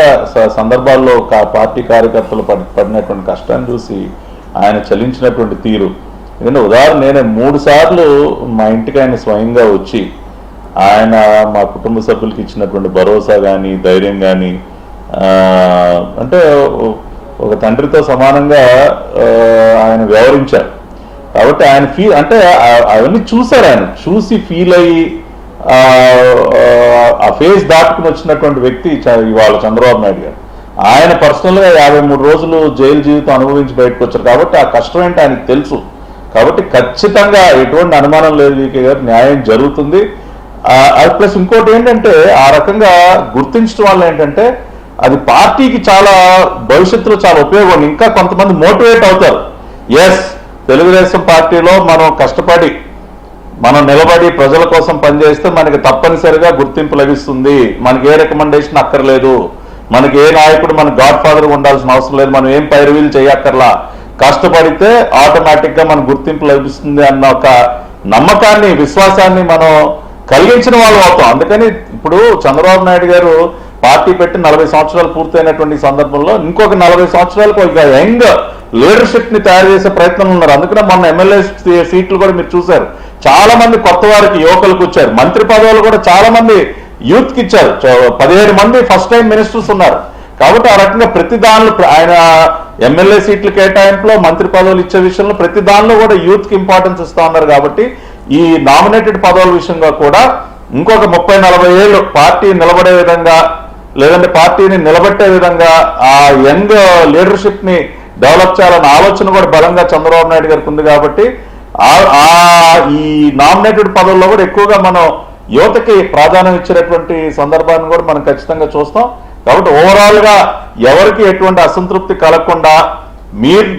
సందర్భాల్లో పార్టీ కార్యకర్తలు పడినటువంటి కష్టాన్ని చూసి ఆయన చలించినటువంటి తీరు. ఎందుకంటే ఉదాహరణ, నేనే 3 సార్లు మా ఇంటికి ఆయన స్వయంగా వచ్చి ఆయన మా కుటుంబ సభ్యులకి ఇచ్చినటువంటి భరోసా కానీ, ధైర్యం కానీ, అంటే ఒక తండ్రితో సమానంగా ఆయన వ్యవహరించారు. కాబట్టి ఆయన అంటే అవన్నీ చూశారు. ఆయన చూసి ఫీల్ అయ్యి ఆ ఫేస్ దాటుకుని వచ్చినటువంటి వ్యక్తి ఇవాళ చంద్రబాబు నాయుడు గారు. ఆయన పర్సనల్గా 53 రోజులు జైలు జీవితం అనుభవించి బయటకు వచ్చారు. కాబట్టి ఆ కష్టం ఏంటి ఆయనకు తెలుసు. కాబట్టి ఖచ్చితంగా ఎటువంటి అనుమానం లేదు వికే గారు, న్యాయం జరుగుతుంది. ప్లస్ ఇంకోటి ఏంటంటే, ఆ రకంగా గుర్తించడం వల్ల ఏంటంటే అది పార్టీకి చాలా భవిష్యత్తులో చాలా ఉపయోగం. ఇంకా కొంతమంది మోటివేట్ అవుతారు. ఎస్, తెలుగుదేశం పార్టీలో మనం కష్టపడి మనం నిలబడి ప్రజల కోసం పనిచేస్తే మనకి తప్పనిసరిగా గుర్తింపు లభిస్తుంది. మనకి ఏ రికమెండేషన్ అక్కర్లేదు, మనకి ఏ నాయకుడు మన గాడ్ ఫాదర్ ఉండాల్సిన అవసరం లేదు, మనం ఏం పైరువీలు చేయక్కర్లా, కష్టపడితే ఆటోమేటిక్ గా మన గుర్తింపు లభిస్తుంది అన్న ఒక నమ్మకాన్ని, విశ్వాసాన్ని మనం కలిగించిన వాళ్ళు అవుతాం. అందుకని ఇప్పుడు చంద్రబాబు నాయుడు గారు పార్టీ పెట్టి 40 సంవత్సరాలు పూర్తయినటువంటి సందర్భంలో ఇంకొక 40 సంవత్సరాలకు ఒక యంగ్ లీడర్షిప్ ని తయారు చేసే ప్రయత్నం ఉన్నారు. అందుకనే మొన్న ఎమ్మెల్యే సీట్లు కూడా మీరు చూశారు, చాలా మంది కొత్త వారికి, యువకులకు వచ్చారు. మంత్రి పదవులు కూడా చాలా మంది యూత్ కి ఇచ్చారు. 17 మంది ఫస్ట్ టైం మినిస్టర్స్ ఉన్నారు. కాబట్టి ఆ రకంగా ప్రతి దానిలో ఆయన ఎమ్మెల్యే సీట్ల కేటాయింపులో, మంత్రి పదవులు ఇచ్చే విషయంలో ప్రతి దానిలో కూడా యూత్ కి ఇంపార్టెన్స్ ఇస్తా ఉన్నారు. కాబట్టి ఈ నామినేటెడ్ పదవుల విషయంగా కూడా ఇంకొక 30-40 ఏళ్ళు పార్టీ నిలబడే విధంగా, లేదంటే పార్టీని నిలబెట్టే విధంగా ఆ యంగ్ లీడర్షిప్ ని డెవలప్ చేయాలన్న ఆలోచన కూడా బలంగా చంద్రబాబు నాయుడు గారికి ఉంది. కాబట్టి ఈ నామినేటెడ్ పదవుల్లో కూడా ఎక్కువగా మనం యువతకి ప్రాధాన్యం ఇచ్చినటువంటి సందర్భాన్ని కూడా మనం ఖచ్చితంగా చూస్తాం. కాబట్టి ఓవరాల్ గా ఎవరికి ఎటువంటి అసంతృప్తి కలగకుండా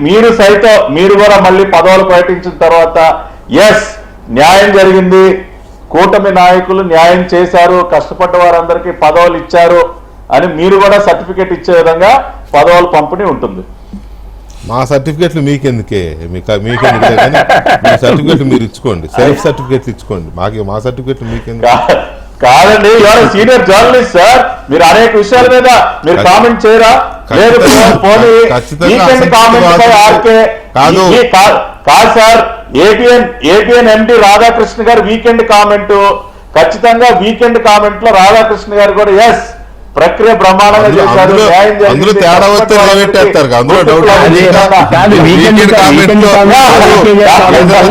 మీరు సైతం మీరు కూడా మళ్ళీ పదవులు ప్రకటించిన తర్వాత ఎస్ న్యాయం జరిగింది, కూటమి నాయకులు న్యాయం చేశారు, కష్టపడ్డ వారందరికీ పదవులు ఇచ్చారు అని మీరు కూడా సర్టిఫికేట్ ఇచ్చే విధంగా పదవుల పంపిణీ ఉంటుంది. మా సర్టిఫికెట్లు మీకెందుకే, మీకెందుకే కానీ మీ సర్టిఫికెట్లు మీరు ఇచ్చుకోండి, సెల్ఫ్ సర్టిఫికెట్లు ఇచ్చుకోండి. మా సర్టిఫికెట్లు మీకెందుకు? కాదండి, ఎవరు సీనియర్ జర్నలిస్ట్ సార్, మీరు అనేక విషయాల మీద మీరు కామెంట్ చేయరా? లేదు కాదు సార్, ఏబిఎన్ ఎండి రాధాకృష్ణ గారు వీకెండ్ కామెంట్, ఖచ్చితంగా వీకెండ్ కామెంట్ లో రాధాకృష్ణ గారు కూడా ఎస్ ప్రక్రియ బ్రహ్మాండంగా చేశారు, అందులో తేడా వస్తే రేవెట్టేస్తారు. అందులో డౌట్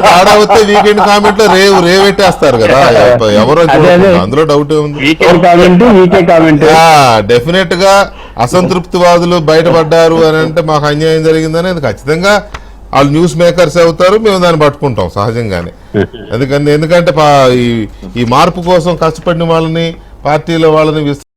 తేడా వస్తే వీకెండ్ కామెంట్ లో రేవెట్టేస్తారు కదా ఎవరో, అందులో డౌట్ ఉంది. డెఫినెట్ గా అసంతృప్తివాదులు బయటపడ్డారు అని అంటే మాకు అన్యాయం జరిగిందని అది ఖచ్చితంగా వాళ్ళు న్యూస్ మేకర్స్ అవుతారు, మేము దాన్ని పట్టుకుంటాం సహజంగానే. ఎందుకంటే ఈ మార్పు కోసం కష్టపడిన వాళ్ళని, పార్టీలో వాళ్ళని